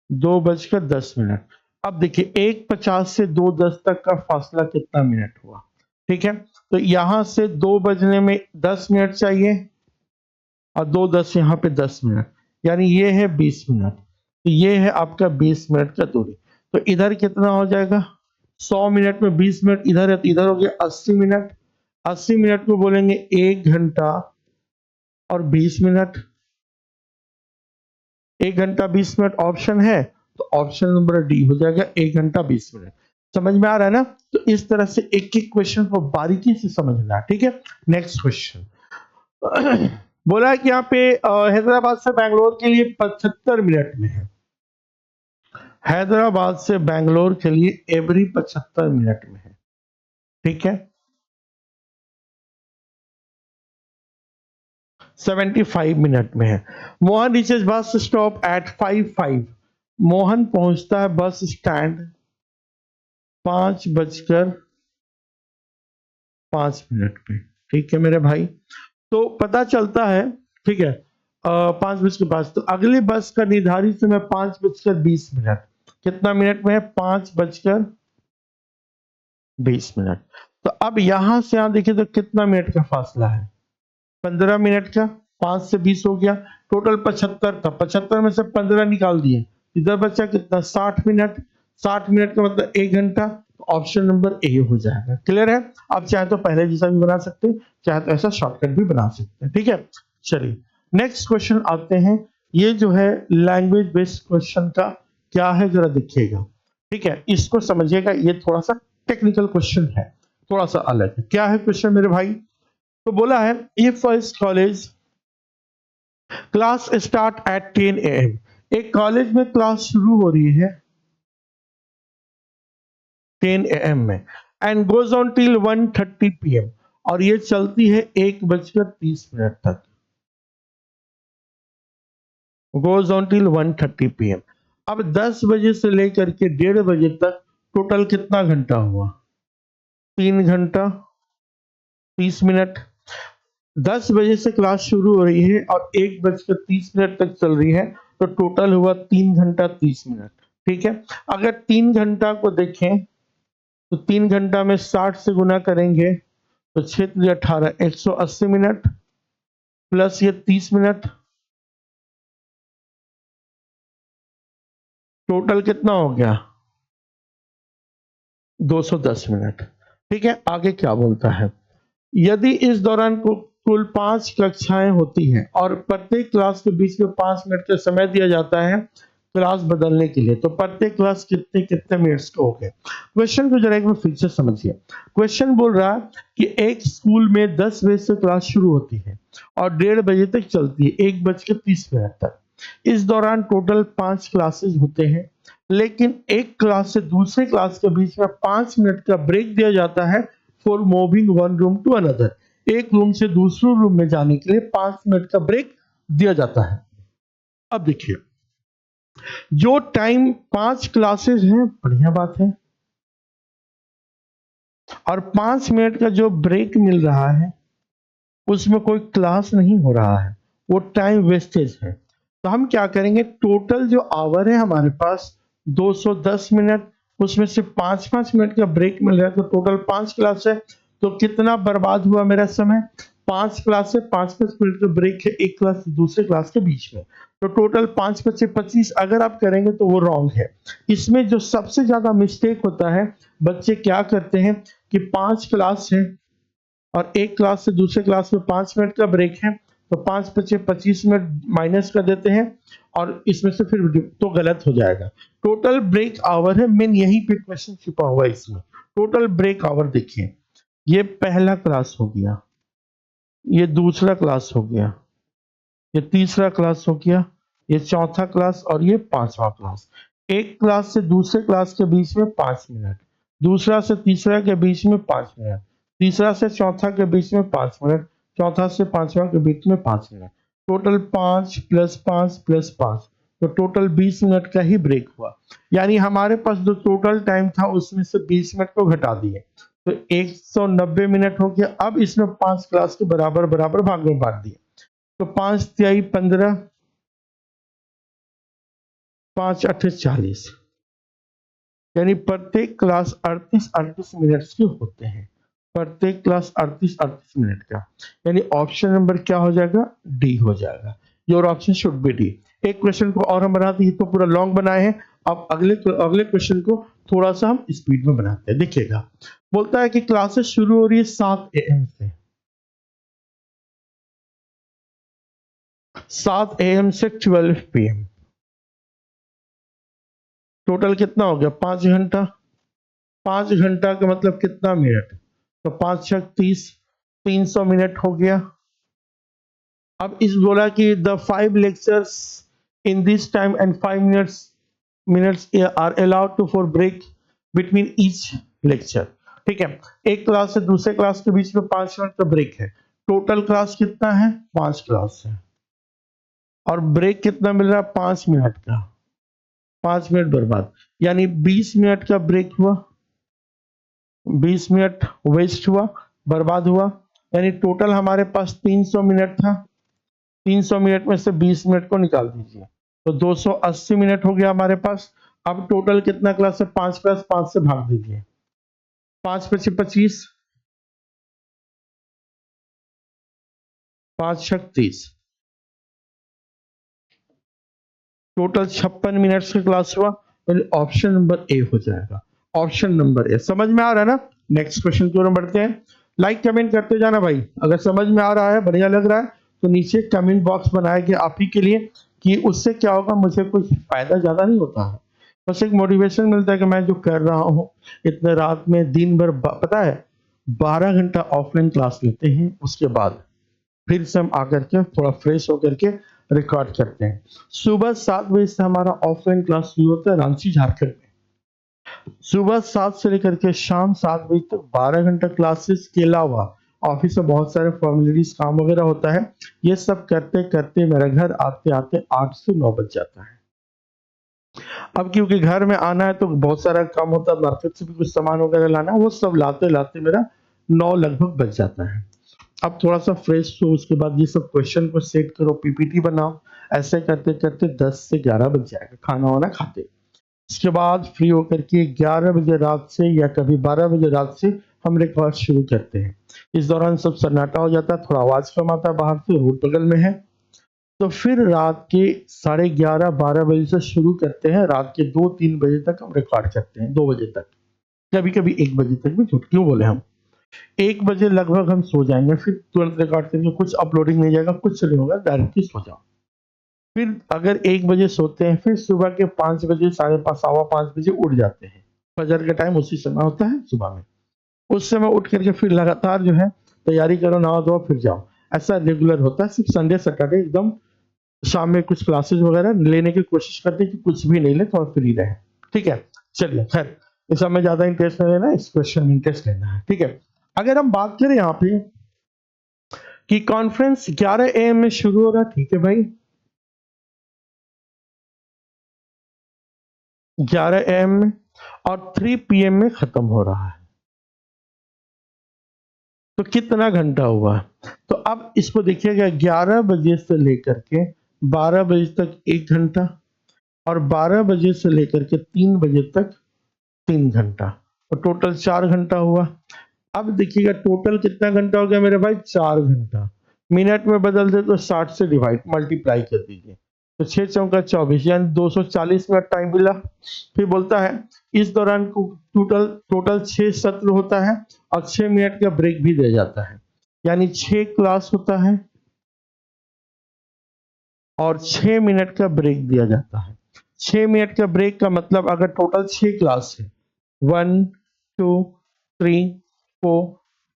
2:10। अब देखिए 1:50 से 2:10 तक का फासला कितना मिनट हुआ? ठीक है, तो यहां से 2 बजने में 10 मिनट चाहिए और 2:10 यहाँ पे 10 मिनट, यानी ये है 20 मिनट। तो ये है आपका 20 मिनट का दूरी। तो इधर कितना हो जाएगा? 100 मिनट में 20 मिनट इधर है तो इधर हो गया 80 मिनट। 80 मिनट को बोलेंगे 1 घंटा और 20 मिनट। 1 घंटा 20 मिनट ऑप्शन है, तो ऑप्शन नंबर डी हो जाएगा 1 घंटा 20 मिनट। समझ में आ रहा है ना? तो इस तरह से एक एक क्वेश्चन को बारीकी से समझना है, ठीक है। नेक्स्ट क्वेश्चन बोला है कि यहाँ पे हैदराबाद से बैंगलोर के लिए 75 मिनट में है। हैदराबाद से बैंगलोर के लिए एवरी 75 मिनट में है, ठीक है। 75 मिनट में है। Mohan reaches bus stop at 5:05। Mohan पहुंचता है बस स्टैंड 5:05 पे, ठीक है मेरे भाई। तो पता चलता है, ठीक है, 5:05। तो अगली बस का निर्धारित समय 5:20। कितना मिनट में है? 5:20। तो अब यहां से यहां देखिए तो कितना मिनट का फासला है? 15 मिनट का। 5 से 20 हो गया, टोटल 75 था। 75 में से 15 निकाल दिए, इधर बचा कितना? 60 मिनट। 60 मिनट का मतलब 1 घंटा। ऑप्शन नंबर ए हो जाएगा। क्लियर है? आप चाहे तो पहले जैसा भी बना सकते हैं, चाहे तो ऐसा शॉर्टकट भी बना सकते हैं, ठीक है। चलिए नेक्स्ट क्वेश्चन आते हैं। ये जो है लैंग्वेज बेस्ड क्वेश्चन का क्या है जरा देखिएगा, ठीक है। इसको समझिएगा, ये थोड़ा सा टेक्निकल क्वेश्चन है, थोड़ा सा अलग है। क्या है क्वेश्चन मेरे भाई? तो बोला है if first college class start at 10 AM। एक कॉलेज में क्लास शुरू हो रही है 10 AM में and goes on till 1:30 PM, और ये चलती है 1:30 तक। Goes on till 1:30 PM। अब 10 बजे से लेकर के 1:30 बजे तक टोटल कितना घंटा हुआ? 3 घंटा 30 मिनट। 10 बजे से क्लास शुरू हो रही है और 1:30 तक चल रही है, तो टोटल हुआ 3 घंटा 30 मिनट, ठीक है। अगर 3 घंटा को देखें तो 3 घंटा में 60 से गुना करेंगे तो 6×18 180 मिनट प्लस ये 30 मिनट, टोटल कितना हो गया? 210 मिनट, ठीक है। आगे क्या बोलता है? यदि इस दौरान कुल 5 कक्षाएं होती हैं और प्रत्येक क्लास के बीच में 5 मिनट का समय दिया जाता है क्लास बदलने के लिए, तो प्रत्येक क्लास कितने कितने मिनट्स के हो गए? क्वेश्चन को जरा एक बार फिर से समझिए। क्वेश्चन बोल रहा है कि एक स्कूल में 10 बजे से क्लास शुरू होती है और 1:30 बजे तक चलती है, 1:30 तक। इस दौरान टोटल 5 क्लासेस होते हैं, लेकिन एक क्लास से दूसरे क्लास के बीच में 5 मिनट का ब्रेक दिया जाता है for moving one room to another. एक रूम से दूसरे रूम में जाने के लिए 5 मिनट का ब्रेक दिया जाता है। अब देखिए, जो टाइम 5 क्लासेस हैं, बढ़िया बात है, और 5 मिनट का जो ब्रेक मिल रहा है उसमें कोई क्लास नहीं हो रहा है, वो टाइम वेस्टेज है। तो हम क्या करेंगे, टोटल जो आवर है हमारे पास 210 मिनट, उसमें से 5-5 मिनट का ब्रेक मिल रहा है, तो टोटल 5 क्लास है। तो कितना बर्बाद हुआ मेरा समय? 5 क्लास है, 5-5 मिनट का ब्रेक है एक क्लास से दूसरे क्लास के बीच में, तो टोटल 5-5-25 अगर आप करेंगे तो वो रॉन्ग है। इसमें जो सबसे ज्यादा मिस्टेक होता है, बच्चे क्या करते हैं कि 5 क्लास है और एक क्लास से दूसरे क्लास में 5 मिनट का ब्रेक है, तो 5 बचे 25 मिनट माइनस कर देते हैं और इसमें से फिर तो गलत हो जाएगा। टोटल ब्रेक आवर है, मेन यहीं पे क्वेश्चन छुपा हुआ है इसमें। टोटल ब्रेक आवर देखिए, ये पहला क्लास हो गया, ये दूसरा क्लास हो गया, ये तीसरा क्लास हो गया, ये चौथा क्लास और ये पांचवा क्लास। एक क्लास से दूसरे क्लास के बीच में 5 मिनट, दूसरा से तीसरा के बीच में 5 मिनट, तीसरा से चौथा के बीच में 5 मिनट, चौथा से पांचवा के बीच में 5 मिनट। टोटल 5 + 5 + 5, तो टोटल 20 मिनट का ही ब्रेक हुआ। यानी हमारे पास जो टोटल टाइम था उसमें से 20 मिनट को घटा दिए, तो 190 मिनट हो गया। अब इसमें 5 क्लास के बराबर बराबर भाग में बांट दिए, तो 5 तिहाई 15, 5 अठे 40, यानी प्रत्येक क्लास 38 मिनट के होते हैं। प्रत्येक क्लास 38 मिनट का, यानी ऑप्शन नंबर क्या हो जाएगा? डी हो जाएगा। Your option should be D. एक क्वेश्चन को और हम बनाते हैं, तो पूरा लॉन्ग बनाए हैं। अब अगले क्वेश्चन को थोड़ा सा हम स्पीड में बनाते हैं। देखिएगा, बोलता है कि क्लासेस शुरू हो रही है 7 AM से, 7 AM से 12 PM। टोटल कितना हो गया? 5 घंटा। 5 घंटा का मतलब कितना मिनट? तो 5 × 6 = 30, 300 मिनट हो गया। अब इस बोला कि the 5 lectures in this time and 5 minutes are allowed to for break between each lecture. ठीक है, एक क्लास से दूसरे क्लास के बीच में 5 मिनट का ब्रेक है। टोटल क्लास कितना है? 5 क्लास है, और ब्रेक कितना मिल रहा है? 5 मिनट का। 5 मिनट बर्बाद, यानी 20 मिनट का ब्रेक हुआ, 20 मिनट वेस्ट हुआ, बर्बाद हुआ। यानी टोटल हमारे पास 300 मिनट था। 300 मिनट में से 20 मिनट को निकाल दीजिए, तो 280 मिनट हो गया हमारे पास। अब टोटल कितना क्लास है? 5 क्लास, 5 से भाग दीजिए, 5 × 5 = 25, 5 × 6 = 30, टोटल 56 मिनट्स की क्लास हुआ। ऑप्शन नंबर ए हो जाएगा। ऑप्शन नंबर ए समझ में आ रहा है ना? नेक्स्ट क्वेश्चन की ओर हम बढ़ते हैं। लाइक कमेंट करते जाना भाई, अगर समझ में आ रहा है, बढ़िया लग रहा है, तो नीचे कमेंट बॉक्स बनाया गया आप ही के लिए, कि उससे क्या होगा, मुझे कुछ फायदा ज्यादा नहीं होता है, बस एक मोटिवेशन मिलता है कि मैं जो कर रहा हूँ इतने रात में दिन भर, पता है 12 घंटा ऑफलाइन क्लास लेते हैं, उसके बाद फिर से हम आकर के थोड़ा फ्रेश होकर के रिकॉर्ड करते हैं। सुबह 7 बजे से हमारा ऑफलाइन क्लास शुरू होता है रांची झारखंड में। सुबह 7 से लेकर के शाम 7 बजे तक 12 घंटा क्लासेस के अलावा ऑफिस में बहुत सारे फॉर्मेलिटीज काम वगैरह होता है। ये सब करते करते मेरा घर आते आते 8 से 9 बज जाता है। अब क्योंकि घर में आना है तो बहुत सारा काम होता है, मार्केट से भी कुछ सामान वगैरह लाना है, वो सब लाते लाते मेरा 9 लगभग बज जाता है। अब थोड़ा सा फ्रेश हो, उसके बाद ये सब क्वेश्चन को सेट करो, पीपीटी बनाओ, ऐसे करते करते 10 से 11 बज जाएगा खाना वाना खाते। इसके बाद फ्री होकर के 11 बजे रात से या कभी 12 बजे रात से हम रिकॉर्ड शुरू करते हैं। इस दौरान सब सन्नाटा हो जाता है, थोड़ा आवाज कम आता है, बाहर से रोड बगल में है। तो फिर रात के 11:30-12 बजे से शुरू करते हैं, रात के 2-3 बजे तक हम रिकॉर्ड करते हैं, 2 बजे तक, कभी कभी 1 बजे तक भी, झूठ क्यों बोले हम। 1 बजे लगभग हम सो जाएंगे, फिर तुरंत रिकॉर्ड करेंगे, कुछ अपलोडिंग नहीं जाएगा, कुछ नहीं होगा, डायरेक्टली सो जाओ। फिर अगर 1 बजे सोते हैं, फिर सुबह के 5 बजे, 5:30, 5:15 बजे उठ जाते हैं। फजर का टाइम उसी समय होता है सुबह में। उस समय उठ करके फिर लगातार जो है तैयारी करो, नहा धो फिर जाओ। ऐसा रेगुलर होता है। सिर्फ संडे सैटरडे एकदम शाम में कुछ क्लासेस वगैरह लेने की कोशिश करते हैं कि कुछ भी नहीं ले, थोड़ा फ्री रहे। ठीक है, चलिए खैर, इस समय ज्यादा इंटरेस्ट नहीं लेना, इस क्वेश्चन में इंटरेस्ट लेना है। ठीक है, अगर हम बात करें यहाँ पे कि कॉन्फ्रेंस 11 AM में शुरू हो रहा, ठीक है भाई, 11 AM में, और 3 PM में खत्म हो रहा है, तो कितना घंटा हुआ? तो अब इसको देखिएगा, 11 बजे से लेकर के 12 बजे तक 1 घंटा, और 12 बजे से लेकर के 3 बजे तक 3 घंटा, तो टोटल 4 घंटा हुआ। अब देखिएगा टोटल कितना घंटा हो गया मेरे भाई? 4 घंटा। मिनट में बदल दे तो 60 से डिवाइड मल्टीप्लाई कर दीजिए, तो 6 चौका 24, यानी 240 मिनट टाइम मिला। फिर बोलता है इस दौरान टोटल टोटल 6 सत्र होता है, और 6 मिनट का ब्रेक भी दिया जाता है, यानी 6 क्लास होता है, और 6 मिनट का ब्रेक दिया जाता है। 6 मिनट का ब्रेक का मतलब अगर टोटल 6 क्लास है 1, 2, 3, 4,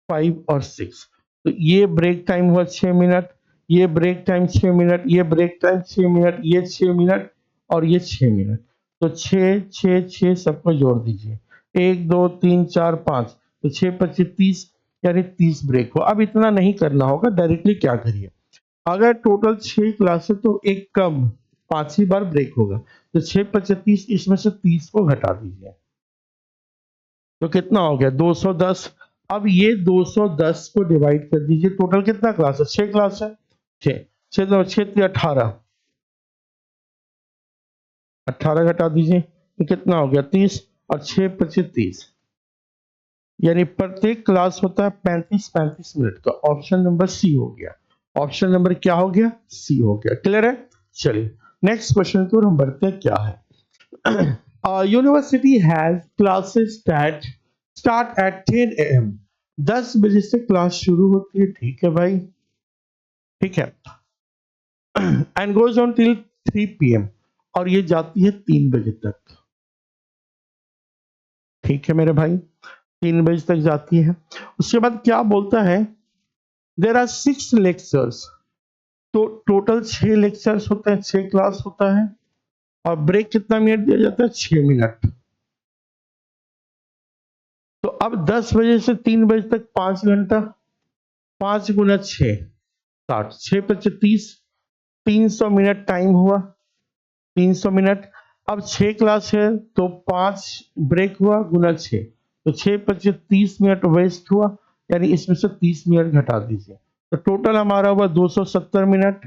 5 और 6, तो ये ब्रेक टाइम हुआ 6 मिनट, ये ब्रेक टाइम 6 मिनट, ये ब्रेक टाइम 6 मिनट, ये 6 मिनट और ये 6 मिनट। तो 6, 6, 6 सबको जोड़ दीजिए। 1, 2, 3, 4, 5, तो 6 25 30, यानी 30 ब्रेक हो। अब इतना नहीं करना होगा, डायरेक्टली क्या करिए, अगर टोटल 6 क्लास है तो एक कम 5 ही बार ब्रेक होगा, तो 6 25 30, इसमें से 30 को घटा दीजिए, तो कितना हो गया 210। अब ये 210 को डिवाइड कर दीजिए, टोटल कितना क्लास है 6 क्लास है, 6 6 तो 6 18, 18 घटा दीजिए तो कितना हो गया 30, और 6 25 30, यानी प्रत्येक क्लास होता है 35 मिनट का। ऑप्शन नंबर सी हो गया। ऑप्शन नंबर क्या हो गया, सी हो गया। क्लियर है। चलिए नेक्स्ट क्वेश्चन की ओर हम बढ़ते हैं। क्या है, university has classes that start at 10 AM, 10 बजे से क्लास शुरू होती है, ठीक है भाई, ठीक है, and goes on till 3 PM, और ये जाती है 3 बजे तक, ठीक है मेरे भाई, 3 बजे तक जाती है। उसके बाद क्या बोलता है, देर आर 6 लेक्चर्स, तो टोटल 6 लेक्चर्स होते हैं, 6 क्लास होता है, और ब्रेक कितना मिनट दिया जाता है 6 मिनट। तो अब 10 बजे से 3 बजे तक 5 घंटा, 5 गुना 6 60, 6 25 30, 300 मिनट टाइम हुआ, 300 मिनट। अब 6 क्लास है तो 5 ब्रेक हुआ गुना 6, तो 6 25 30 मिनट वेस्ट हुआ, यानी इसमें से 30 मिनट घटा दीजिए, तो टोटल हमारा हुआ 270 मिनट,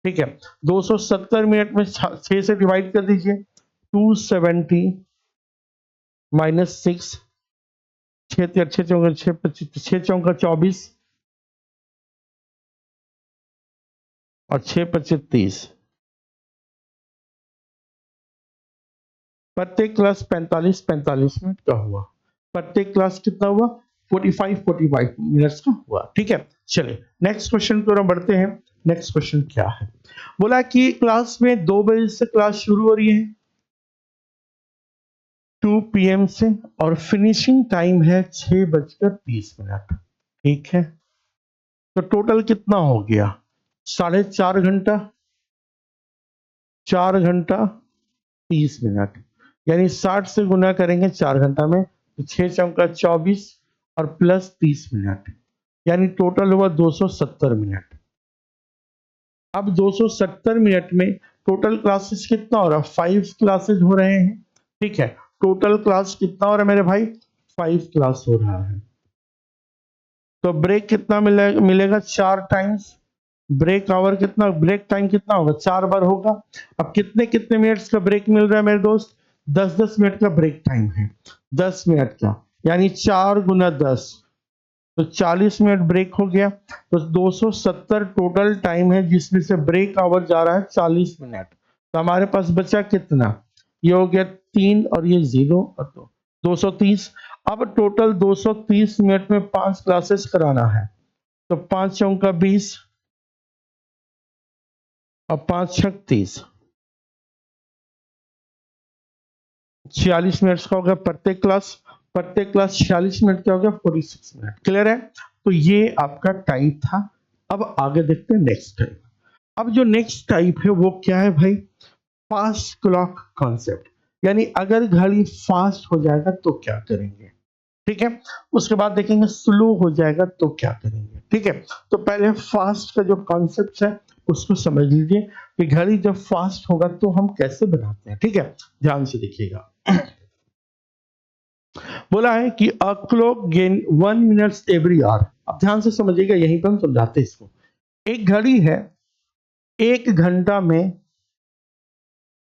ठीक है। 270 मिनट में 6 से डिवाइड कर दीजिए, 270 माइनस 6, 6 6 चौका 6 25, 6 चौका 24 और 6 25 30, प्रत्येक क्लास 45 मिनट का हुआ, प्रत्येक क्लास कितना हुआ 45 मिनट्स का हुआ, ठीक है। चलिए नेक्स्ट क्वेश्चन की ओर हम बढ़ते हैं। नेक्स्ट क्वेश्चन क्या है, बोला कि क्लास में 2 बजे से क्लास शुरू हो रही है 2 PM से, और फिनिशिंग टाइम है 6:30, ठीक है। तो टोटल कितना हो गया 4.5 घंटा, 4 घंटा 30 मिनट, यानी 60 से गुना करेंगे 4 घंटा में, तो 6 चौका 24 और प्लस 30 मिनट, यानी टोटल हुआ 270 मिनट। अब 270 मिनट में टोटल क्लासेस कितना हो रहा है, 5 क्लासेस हो रहे हैं, ठीक है। टोटल क्लास कितना हो रहा है मेरे भाई, 5 क्लास हो रहा है। तो ब्रेक कितना मिलेगा, मिलेगा 4 टाइम्स, ब्रेक आवर कितना, ब्रेक टाइम कितना होगा 4 बार होगा। अब कितने कितने मिनट्स का ब्रेक मिल रहा है मेरे दोस्त, 10 मिनट का ब्रेक टाइम है, 10 मिनट का, यानी 4 गुना 10, तो 40 मिनट ब्रेक हो गया। तो 270 टोटल टाइम है, जिसमें से ब्रेक आवर जा रहा है 40 मिनट, तो हमारे पास बचा कितना, ये हो गया 3 और ये 0 और 2, 230। अब टोटल 230 मिनट में 5 क्लासेस कराना है, तो 5 चौका 20 और 5 छक 30, 46 मिनट्स का हो गया प्रत्येक क्लास, प्रत्येक क्लास 46 मिनट का हो गया 46 मिनट। क्लियर है। तो ये आपका टाइप था। अब आगे देखते हैं नेक्स्ट टाइप। अब जो नेक्स्ट टाइप है वो क्या है भाई, फास्ट क्लॉक कॉन्सेप्ट, यानी अगर घड़ी फास्ट हो जाएगा तो क्या करेंगे, ठीक है। उसके बाद देखेंगे स्लो हो जाएगा तो क्या करेंगे, ठीक है। तो पहले फास्ट का जो कॉन्सेप्ट है उसको समझ लीजिए कि घड़ी जब फास्ट होगा तो हम कैसे बनाते हैं, ठीक है। ध्यान से देखिएगा। बोला है कि a clock gain 1 minutes every hour. अब ध्यान से समझिएगा, यहीं पर हम समझाते हैं इसको। एक घड़ी है, 1 घंटा में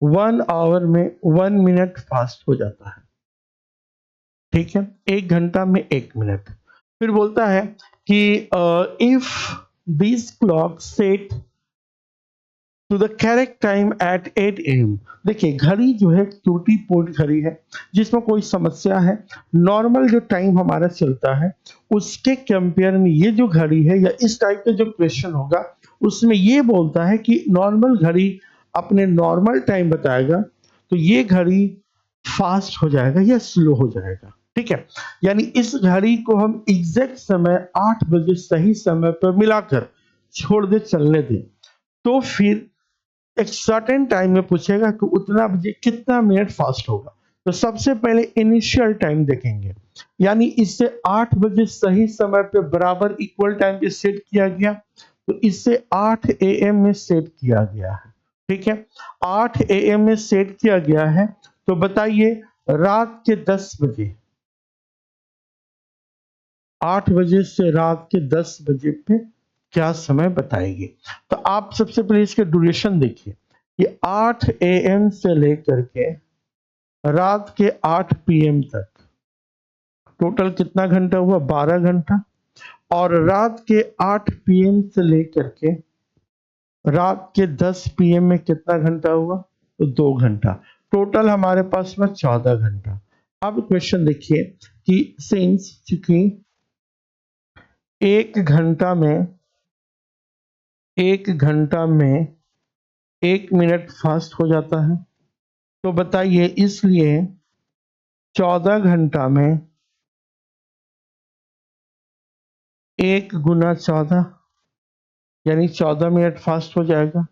1 आवर में 1 मिनट फास्ट हो जाता है, ठीक है। 1 घंटा में 1 मिनट। फिर बोलता है कि if this clock set to the correct time at 8 AM। देखिए घड़ी जो है त्रुटिपूर्ण घड़ी है जिसमें कोई समस्या है। नॉर्मल जो टाइम हमारा चलता है उसके कंपेयर में ये जो घड़ी है या इस टाइप का जो क्वेश्चन होगा उसमें ये बोलता है कि नॉर्मल घड़ी अपने नॉर्मल टाइम बताएगा तो ये घड़ी फास्ट हो जाएगा या स्लो हो जाएगा। ठीक है, यानी इस घड़ी को हम एग्जैक्ट समय 8 बजे सही समय पर मिलाकर छोड़ दे चलने दें तो फिर एक सर्टेन टाइम में पूछेगा कि उतना बजे कितना मिनट फास्ट होगा। तो सबसे पहले इनिशियल टाइम देखेंगे, यानी इससे 8 बजे सही समय पे बराबर इक्वल टाइम पे सेट किया गया तो इससे 8 AM में सेट किया गया है। ठीक है, 8 AM में सेट किया गया है तो बताइए रात के 10 बजे, 8 बजे से रात के 10 बजे पे क्या समय बताएगी। तो आप सबसे पहले इसके ड्यूरेशन देखिए कि 8 AM से लेकर के रात के 8 PM तक टोटल कितना घंटा हुआ, 12 घंटा। और रात के 8 PM से लेकर के रात के 10 PM में कितना घंटा हुआ, तो 2 घंटा। टोटल हमारे पास में 14 घंटा। अब क्वेश्चन देखिए कि सिंस चूंकि एक घंटा में 1 मिनट फास्ट हो जाता है तो बताइए इसलिए 14 घंटा में 1 गुना 14 यानी 14 मिनट फास्ट हो जाएगा।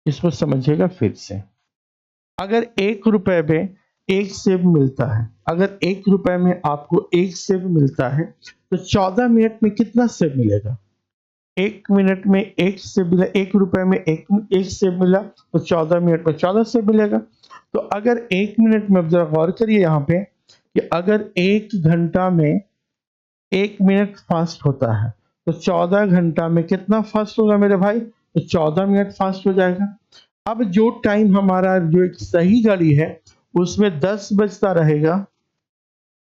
इसको समझिएगा फिर से। अगर 1 रुपए में 1 सेब मिलता है, अगर 1 रुपए में आपको 1 सेब मिलता है तो 14 मिनट में कितना सेब मिलेगा। 1 मिनट में 1 सेब मिला, 1 रुपए में 1 सेब मिला तो 14 मिनट में 14 सेब मिलेगा। तो अगर 1 मिनट में, अब जरा गौर करिए यहाँ पे कि अगर 1 घंटा में 1 मिनट फास्ट होता है तो 14 घंटा में कितना फास्ट होगा मेरे भाई, तो 14 मिनट फास्ट हो जाएगा। अब जो टाइम हमारा जो एक सही घड़ी है उसमें 10 बजता रहेगा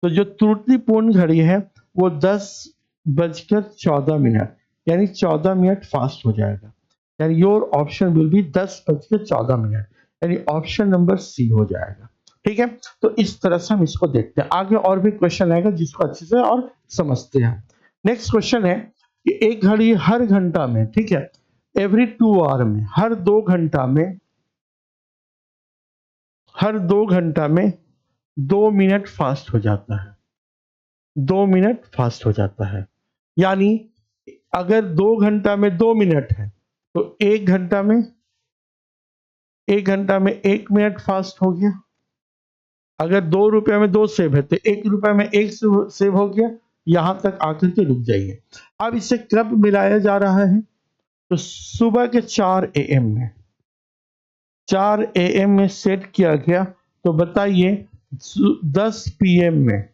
तो जो त्रुटिपूर्ण घड़ी है वो 10:14 यानी 14 मिनट फास्ट हो जाएगा। यानी योर ऑप्शन विल बी 10:14 यानी ऑप्शन नंबर सी हो जाएगा। ठीक है, तो इस तरह से हम इसको देखते हैं। आगे और भी क्वेश्चन आएगा जिसको अच्छे से और समझते हैं। नेक्स्ट क्वेश्चन है कि एक घड़ी हर घंटा में, ठीक है, एवरी 2 आवर में, हर 2 घंटा में 2 मिनट फास्ट हो जाता है। 2 मिनट फास्ट हो जाता है, यानी अगर 2 घंटा में 2 मिनट है तो 1 मिनट फास्ट हो गया। अगर 2 रुपए में 2 सेब है तो 1 रुपए में 1 सेब हो गया। यहां तक आकर के रुक जाइए। अब इसे कब मिलाया जा रहा है, तो सुबह के 4 AM में, 4 AM में सेट किया गया तो बताइए 10 PM में,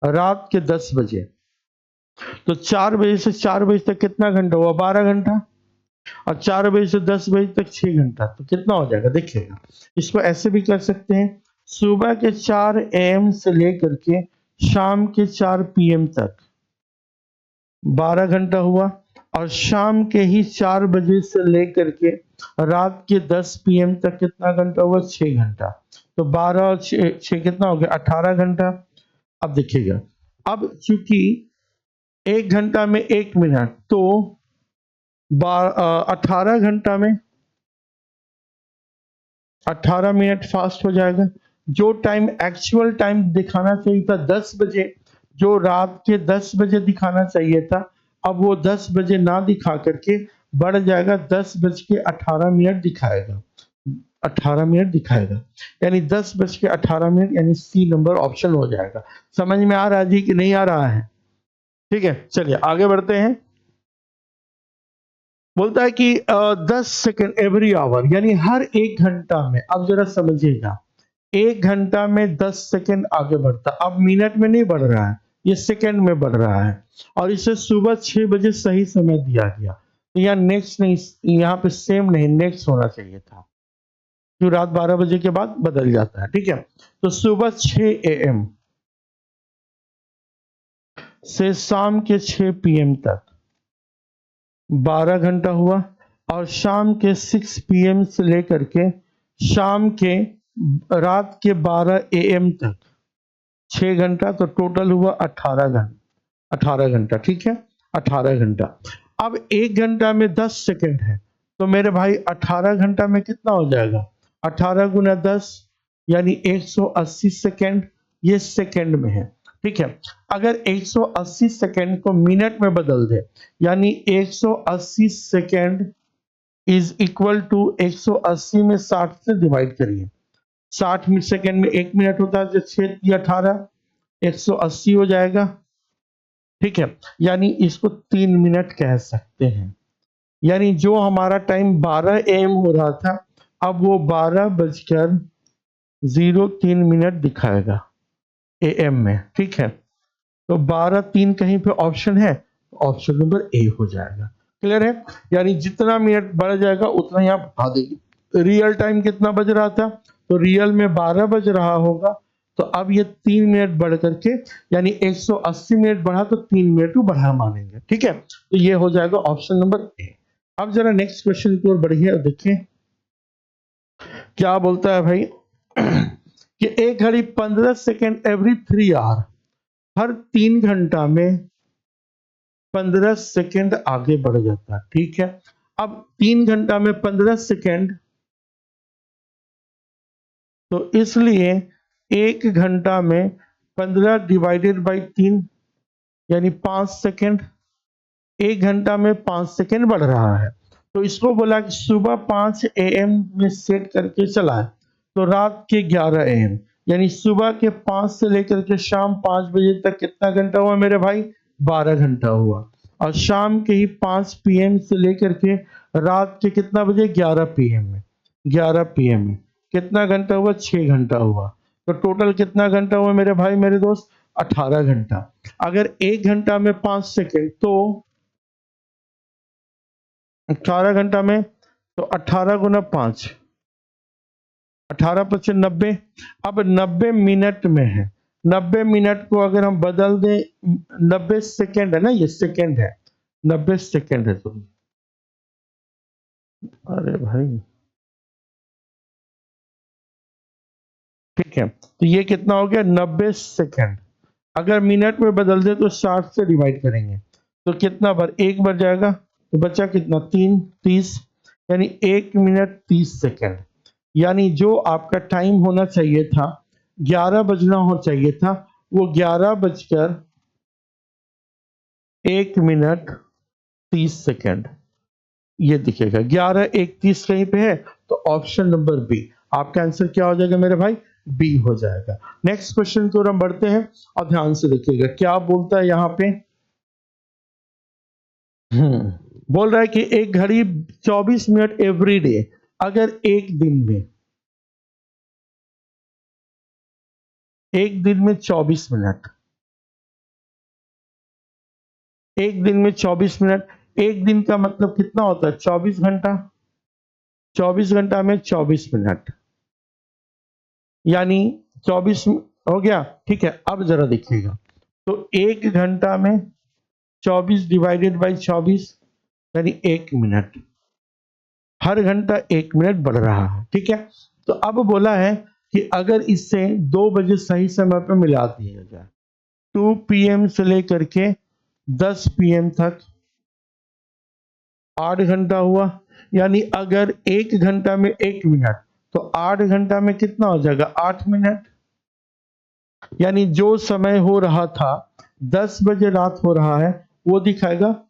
रात के 10 बजे, तो 4 बजे से 4 बजे तक कितना घंटा हुआ, 12 घंटा। और 4 बजे से 10 बजे तक 6 घंटा, तो कितना हो जाएगा देखिएगा। इसको ऐसे भी कर सकते हैं, सुबह के 4 AM से लेकर के शाम के 4 PM तक 12 घंटा हुआ। और शाम के ही 4 बजे से लेकर के रात के 10 PM तक कितना घंटा हुआ, 6 घंटा। तो 12 और 6 कितना हो गया, 18 घंटा। अब देखिएगा, अब चूंकि 1 घंटा में 1 मिनट तो 18 घंटा में 18 मिनट फास्ट हो जाएगा। जो टाइम एक्चुअल टाइम दिखाना चाहिए था 10 बजे, जो रात के 10 बजे दिखाना चाहिए था, अब वो 10 बजे ना दिखा करके बढ़ जाएगा, 10:18 दिखाएगा। 18 मिनट दिखाएगा, यानी 10:18 यानी सी नंबर ऑप्शन हो जाएगा। समझ में आ रहा है जी कि नहीं आ रहा है? ठीक है, चलिए आगे बढ़ते हैं। बोलता है कि 10 सेकेंड एवरी आवर, यानी हर 1 घंटा में। अब जरा समझिएगा, 1 घंटा में 10 सेकेंड आगे बढ़ता, अब मिनट में नहीं बढ़ रहा है, ये सेकेंड में बढ़ रहा है। और इसे सुबह 6 बजे सही समय दिया गया, तो यहाँ नेक्स्ट नहीं, यहाँ पे सेम नहीं, नेक्स्ट होना चाहिए था, जो रात 12 बजे के बाद बदल जाता है। ठीक है, तो सुबह 6 AM से शाम के 6 PM तक 12 घंटा हुआ। और शाम के 6 पीएम से लेकर के शाम के रात के 12 एएम तक 6 घंटा, तो टोटल हुआ 18 घंटा, ठीक है, 18 घंटा। अब 1 घंटा में 10 सेकंड है, तो मेरे भाई 18 घंटा में कितना हो जाएगा? 18 गुना 10 यानी 180 सेकंड, ये सेकंड में है, ठीक है। अगर 180 सेकंड को मिनट में बदल दे, यानी 180 सेकंड इज इक्वल टू 180 में 60 से डिवाइड करिए। 60 सेकंड में 1 मिनट होता है, जो 6 18 180 हो जाएगा, ठीक है। यानी इसको 3 मिनट कह सकते हैं। यानी जो हमारा टाइम 12 एम हो रहा था, अब वो 12:03 दिखाएगा एएम में, ठीक है। तो 12:03 कहीं पे ऑप्शन है, ऑप्शन नंबर ए हो जाएगा। क्लियर है? यानी जितना मिनट बढ़ जाएगा उतना ही आप बढ़ा देंगे। रियल टाइम कितना बज रहा था, तो रियल में 12 बज रहा होगा, तो अब ये 3 मिनट बढ़ करके यानी 180 मिनट बढ़ा, तो 3 मिनट को बढ़ा मानेंगे, ठीक है। तो ये हो जाएगा ऑप्शन नंबर ए। अब जरा नेक्स्ट क्वेश्चन की ओर बढ़िए और देखिए क्या बोलता है भाई कि एक घड़ी 15 सेकेंड एवरी 3 आवर, हर 3 घंटा में 15 सेकेंड आगे बढ़ जाता है, ठीक है। अब 3 घंटा में 15 सेकेंड, तो इसलिए 1 घंटा में 15 डिवाइडेड बाई 3 यानी 5 सेकेंड। 1 घंटा में 5 सेकेंड बढ़ रहा है, तो इसको बोला कि सुबह 5 एएम में सेट करके चलाए, तो रात के 11 एएम, यानी सुबह के 5 से लेकर के शाम 5 बजे तक कितना घंटा हुआ मेरे भाई? 12 घंटा हुआ। और शाम के ही 5 पीएम से लेकर के रात के कितना बजे? 11 पीएम में, 11 पीएम में कितना घंटा हुआ? 6 घंटा हुआ। तो टोटल कितना घंटा हुआ मेरे भाई मेरे दोस्त? 18 घंटा। अगर 1 घंटा में 5 सेकेंड, तो 18 घंटा में, तो 18 गुना 5, 18 पचे 90। अब 90 मिनट में है, 90 मिनट को अगर हम बदल दें, 90 सेकेंड है ना, ये सेकेंड है, 90 सेकेंड है। तो अरे भाई, ठीक है, तो ये कितना हो गया? 90 सेकेंड। अगर मिनट में बदल दे तो 60 से डिवाइड करेंगे, तो कितना बार? एक बार जाएगा, तो बचा कितना? 3 30, यानी 1 मिनट 30 सेकेंड। यानी जो आपका टाइम होना चाहिए था, 11 बजना हो चाहिए था, वो 11 बजकर 1 मिनट 30 सेकेंड ये दिखेगा। 11:31 कहीं पे है, तो ऑप्शन नंबर बी। आपका आंसर क्या हो जाएगा मेरे भाई? बी हो जाएगा। नेक्स्ट क्वेश्चन की ओर हम बढ़ते हैं और ध्यान से देखिएगा क्या बोलता है यहाँ पे। बोल रहा है कि एक घड़ी 24 मिनट एवरी डे, अगर एक दिन में 24 मिनट, एक दिन में 24 मिनट, एक दिन का मतलब कितना होता है? 24 घंटा। 24 घंटा में 24 मिनट, यानी 24 हो गया, ठीक है। अब जरा देखिएगा, तो 1 घंटा में 24 डिवाइडेड बाई 24 यानी 1 मिनट, हर घंटा 1 मिनट बढ़ रहा है, ठीक है। तो अब बोला है कि अगर इससे 2 बजे सही समय पर मिला दिया जाए, 2 पीएम से लेकर के 10 पीएम तक 8 घंटा हुआ। यानी अगर 1 घंटा में 1 मिनट, तो 8 घंटा में कितना हो जाएगा? 8 मिनट। यानी जो समय हो रहा था 10 बजे रात हो रहा है, वो दिखाएगा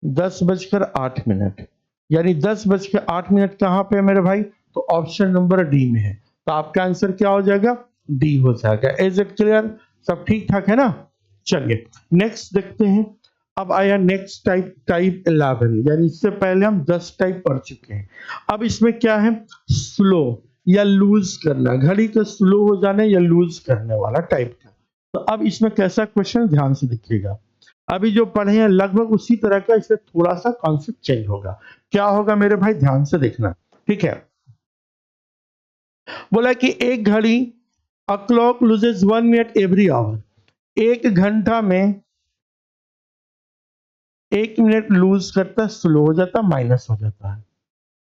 10:08। यानी 10:08 कहाँ पे है मेरे भाई? तो ऑप्शन नंबर डी में है। तो आपका आंसर क्या हो जाएगा? डी हो जाएगा। Is it clear? सब ठीक ठाक है ना? चलिए नेक्स्ट देखते हैं। अब आया नेक्स्ट टाइप 11, यानी इससे पहले हम 10 टाइप पढ़ चुके हैं। अब इसमें क्या है? स्लो या लूज करना, घड़ी को स्लो हो जाने या लूज करने वाला टाइप का। तो अब इसमें कैसा क्वेश्चन, ध्यान से देखिएगा। अभी जो पढ़े हैं लगभग उसी तरह का, इसमें थोड़ा सा कॉन्सेप्ट चेंज होगा। क्या होगा मेरे भाई? ध्यान से देखना, ठीक है। बोला कि एक घड़ी, a clock loses 1 minute every hour, 1 घंटा में 1 मिनट लूज करता है, स्लो हो जाता है, माइनस हो जाता है।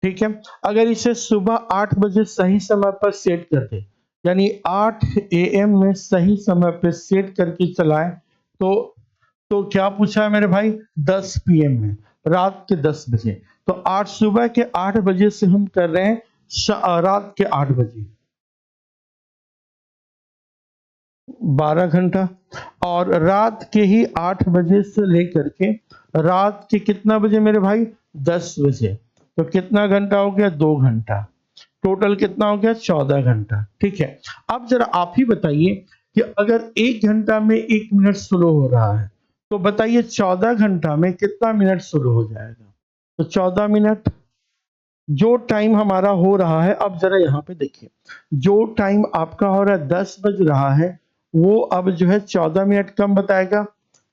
ठीक है, अगर इसे सुबह 8 बजे सही समय पर सेट कर दे, यानी 8 एएम में सही समय पे सेट करके चलाएं, तो क्या पूछा है मेरे भाई, 10 पीएम में, रात के 10 बजे। तो 8 सुबह के 8 बजे से हम कर रहे हैं रात के 8 बजे, 12 घंटा। और रात के ही 8 बजे से लेकर के रात के कितना बजे मेरे भाई, 10 बजे। तो कितना घंटा हो गया, 2 घंटा। टोटल कितना हो गया, 14 घंटा। ठीक है, अब जरा आप ही बताइए कि अगर 1 घंटा में 1 मिनट स्लो हो रहा है, तो बताइए 14 घंटा में कितना मिनट स्लो हो जाएगा। तो 14 मिनट, जो टाइम हमारा हो रहा है, अब जरा यहाँ पे देखिए, जो टाइम आपका हो रहा है 10 बज रहा है, वो अब जो है 14 मिनट कम बताएगा।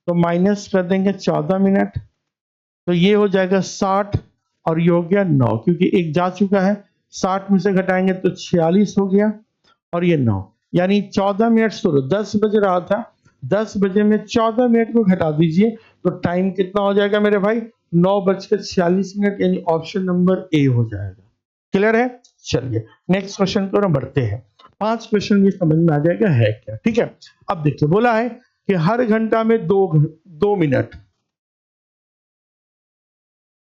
तो माइनस कर देंगे 14 मिनट, तो ये हो जाएगा 60, और ये हो गया 9, क्योंकि एक जा चुका है। 60 में से घटाएंगे तो 46 हो गया, और ये 9, यानी 14 मिनट स्लो। 10 बज रहा था, 10 बजे में 14 मिनट को घटा दीजिए, तो टाइम कितना हो जाएगा मेरे भाई, 9:46, यानी ऑप्शन नंबर ए हो जाएगा। क्लियर है? चलिए नेक्स्ट क्वेश्चन की ओर हम बढ़ते हैं। 5 क्वेश्चन ये समझ में आ जाएगा है क्या। ठीक है, अब देखिए, बोला है कि हर घंटा में 2 मिनट,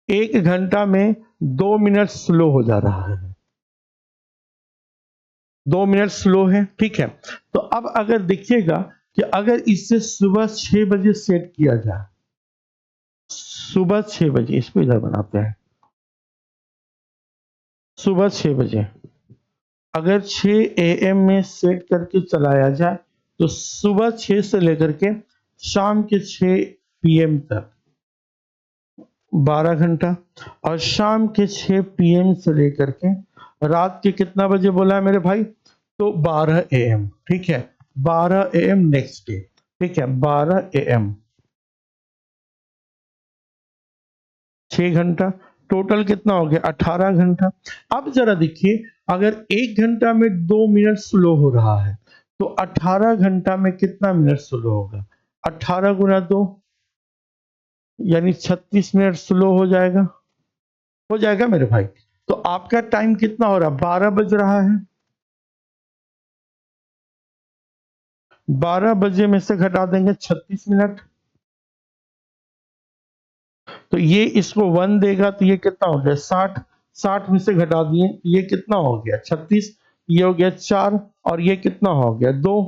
1 घंटा में 2 मिनट स्लो हो जा रहा है, 2 मिनट स्लो है। ठीक है, तो अब अगर देखिएगा कि अगर इसे सुबह 6 बजे सेट किया जाए, सुबह 6 बजे, इसको इधर बनाते हैं, सुबह 6 बजे अगर 6 एएम में सेट करके चलाया जाए, तो सुबह 6 से लेकर के शाम के 6 पीएम तक 12 घंटा, और शाम के 6 पीएम से लेकर के रात के कितना बजे बोला है मेरे भाई, तो 12 एएम। ठीक है, 12 एएम नेक्स्ट डे। ठीक है, 12 एएम, 6 घंटा, टोटल कितना हो गया, 18 घंटा। अब जरा देखिए, अगर 1 घंटा में 2 मिनट स्लो हो रहा है, तो 18 घंटा में कितना मिनट स्लो होगा, 18 गुना 2, यानी 36 मिनट स्लो हो जाएगा मेरे भाई। तो आपका टाइम कितना हो रहा है, 12 बज रहा है, 12 बजे में से घटा देंगे 36 मिनट, तो ये इसको 1 देगा, तो ये कितना हो गया, 60। 60 में से घटा दिए, ये कितना हो गया, 36। ये हो गया 4, और ये कितना हो गया, 2।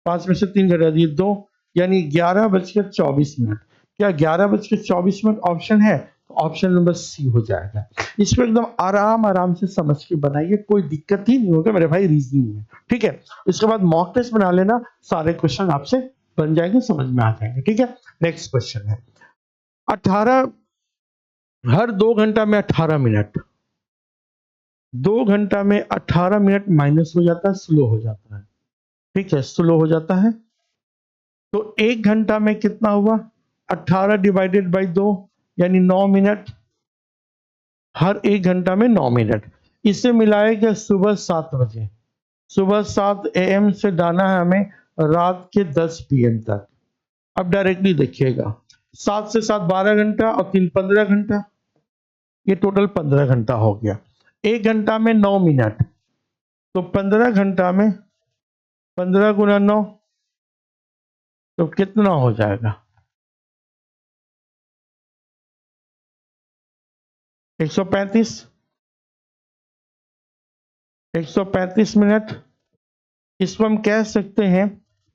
5 में से 3 घटा दिए, 2, यानी 11:24। क्या 11:24 ऑप्शन है? तो ऑप्शन नंबर सी हो जाएगा। इसको एकदम आराम आराम से समझ के बनाइए, कोई दिक्कत ही नहीं होगा मेरे भाई रीजनिंग में। ठीक है, इसके बाद मॉक टेस्ट बना लेना, सारे क्वेश्चन आपसे बन जाएंगे, समझ में आ जाएंगे। ठीक है, नेक्स्ट क्वेश्चन है, 18, हर 2 घंटा में 18 मिनट, 2 घंटा में 18 मिनट माइनस हो जाता है, स्लो हो जाता है। ठीक है, स्लो हो जाता है, तो 1 घंटा में कितना हुआ, 18 डिवाइडेड बाई 2, यानी 9 मिनट, हर 1 घंटा में 9 मिनट। इसे मिलाएगा सुबह 7 बजे, सुबह 7 एएम से डालना है हमें रात के 10 पीएम तक। अब डायरेक्टली देखिएगा, 7 से 7 12 घंटा, और 3 15 घंटा, ये टोटल 15 घंटा हो गया। 1 घंटा में 9 मिनट, तो 15 घंटा में 15 गुना 9, तो कितना हो जाएगा, 135, 135 मिनट। इसको हम कह सकते हैं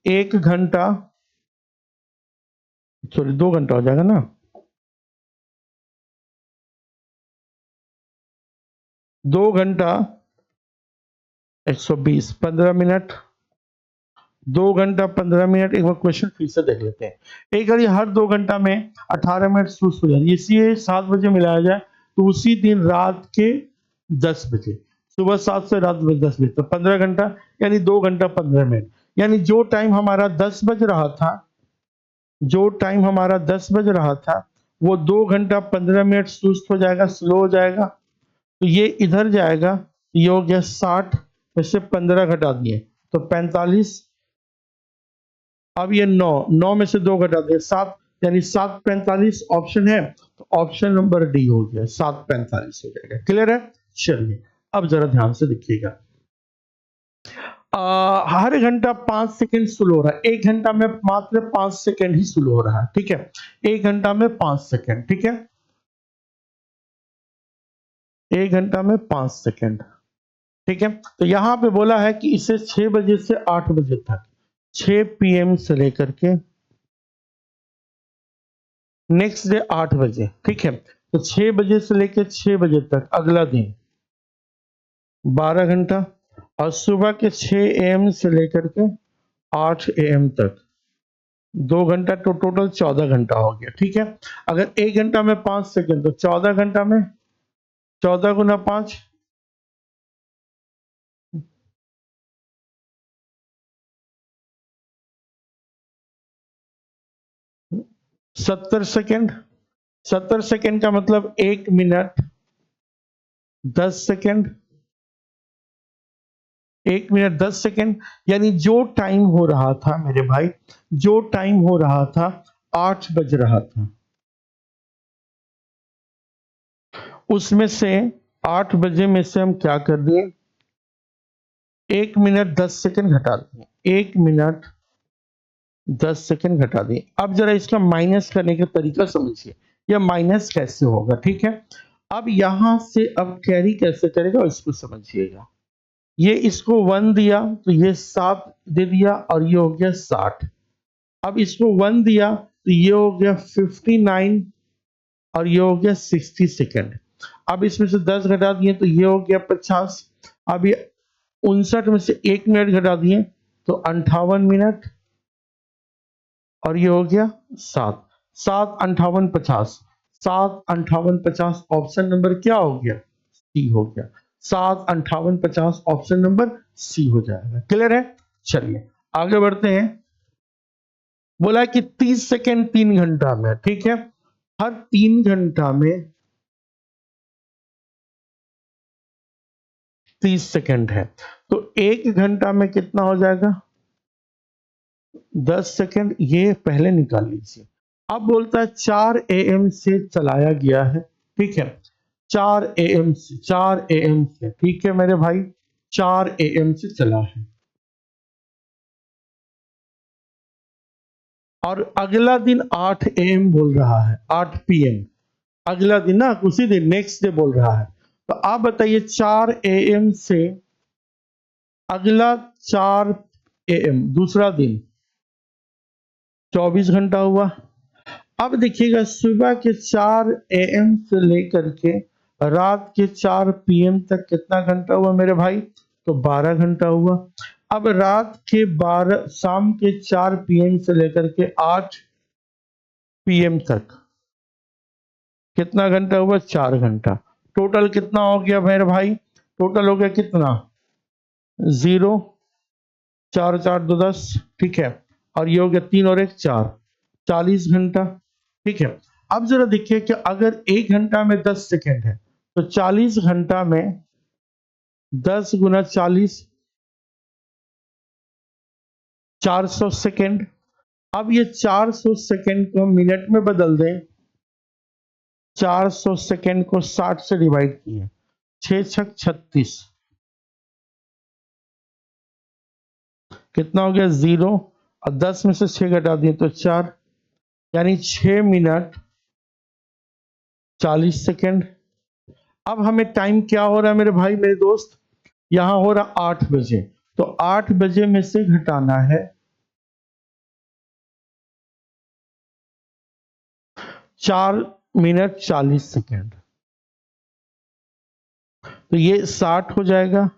1 घंटा, सॉरी 2 घंटा हो जाएगा ना, 2 घंटा 120, 15 मिनट, 2 घंटा 15 मिनट। एक बार क्वेश्चन फिर से देख लेते हैं। एक बार ये हर 2 घंटा में 18 मिनट सुस्त हो जाती है, इसी 7 बजे मिलाया जाए, तो उसी दिन रात के 10 बजे, सुबह 7 से रात में 10 बजे, तो 15 घंटा, यानी 2 घंटा 15 मिनट। यानी जो टाइम हमारा 10 बज रहा था, जो टाइम हमारा 10 बज रहा था, वो 2 घंटा 15 मिनट सुस्त हो जाएगा, स्लो हो जाएगा। तो ये इधर जाएगा, ये हो गया 60 में से 15 घटा दिए, तो 45। अब ये 9, 9 में से 2 घटा दिए, 7, यानी 7:45 ऑप्शन है, तो ऑप्शन नंबर डी हो गया, 7:45 हो जाएगा। क्लियर है? चलिए अब जरा ध्यान से देखिएगा। हर घंटा 5 सेकंड स्लो हो रहा है, 1 घंटा में मात्र 5 सेकंड ही स्लो हो रहा है, ठीक है? 1 घंटा में 5 सेकंड, ठीक है? 1 घंटा में 5 सेकंड, ठीक है? तो यहाँ पे बोला है कि इसे 6 बजे से 8 बजे तक, 6 पीएम से लेकर के नेक्स्ट डे 8 बजे, ठीक है? तो 6 बजे से लेकर 6 बजे तक अगला दिन 12 घंटा, और सुबह के 6 एएम से लेकर के 8 एएम तक 2 घंटा, तो टोटल 14 घंटा हो गया, ठीक है? अगर 1 घंटा में 5 सेकंड, तो 14 घंटा में 14 गुना 5, 70 सेकंड। 70 सेकंड का मतलब 1 मिनट 10 सेकंड, 1 मिनट 10 सेकंड, यानी जो टाइम हो रहा था मेरे भाई, जो टाइम हो रहा था 8 बज रहा था, उसमें से 8 बजे में से हम क्या कर दिए, 1 मिनट 10 सेकंड घटा दिए, 1 मिनट 10 सेकंड घटा दिए। अब जरा इसका माइनस करने का तरीका समझिए, यह माइनस कैसे होगा, ठीक है? अब यहां से अब कैरी कैसे करेगा इसको समझिएगा। ये इसको 1 दिया तो ये 7 दे दिया, और ये हो गया 60। अब इसको 1 दिया तो ये हो गया 59, और ये हो गया 60 सेकंड। अब इसमें से 10 घटा दिए तो ये हो गया 50। अब ये 59 में से 1 मिनट घटा दिए तो 58 मिनट, और ये हो गया 7। 7 58 50, 7 58 50 ऑप्शन नंबर क्या हो गया, सी हो गया। 7 58 50 ऑप्शन नंबर सी हो जाएगा। क्लियर है? चलिए आगे बढ़ते हैं। बोला कि 30 सेकंड 3 घंटा में, ठीक है? हर 3 घंटा में 30 सेकंड है, तो 1 घंटा में कितना हो जाएगा, 10 सेकंड। ये पहले निकाल लीजिए। अब बोलता है 4 एएम से चलाया गया है, ठीक है? 4 एएम से, 4 एएम से, ठीक है मेरे भाई, 4 एएम से चला है, और अगला दिन 8 एएम बोल रहा है, 8 पीएम, अगला दिन ना, उसी दिन नेक्स्ट डे बोल रहा है। तो आप बताइए 4 एएम से अगला 4 एएम, दूसरा दिन 24 घंटा हुआ। अब देखिएगा सुबह के 4 एएम से लेकर के रात के 4 पीएम तक कितना घंटा हुआ मेरे भाई, तो 12 घंटा हुआ। अब रात के 12, शाम के 4 पीएम से लेकर के 8 पीएम तक कितना घंटा हुआ, 4 घंटा। टोटल कितना हो गया मेरे भाई, टोटल हो गया कितना, 0, 4 4 2 10, ठीक है? और ये हो गया 3 और 1 4, 40 घंटा, ठीक है? अब जरा देखिए कि अगर 1 घंटा में 10 सेकंड है, तो 40 घंटा में 10 गुना 40, 400 सेकंड। अब ये 400 सेकंड को मिनट में बदल दें, 400 सेकंड को 60 से डिवाइड किए, 6 छक 36, कितना हो गया, 0, और 10 में से 6 घटा दिए तो 4, यानी 6 मिनट 40 सेकंड। अब हमें टाइम क्या हो रहा है मेरे भाई मेरे दोस्त, यहां हो रहा 8 बजे, तो 8 बजे में से घटाना है 4 मिनट 40 सेकंड, तो ये 60 हो जाएगा,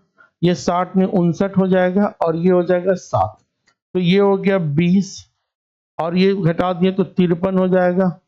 ये 60 में 59 हो जाएगा, और ये हो जाएगा 7, तो ये हो गया 20, और ये घटा दिए तो 53 हो जाएगा।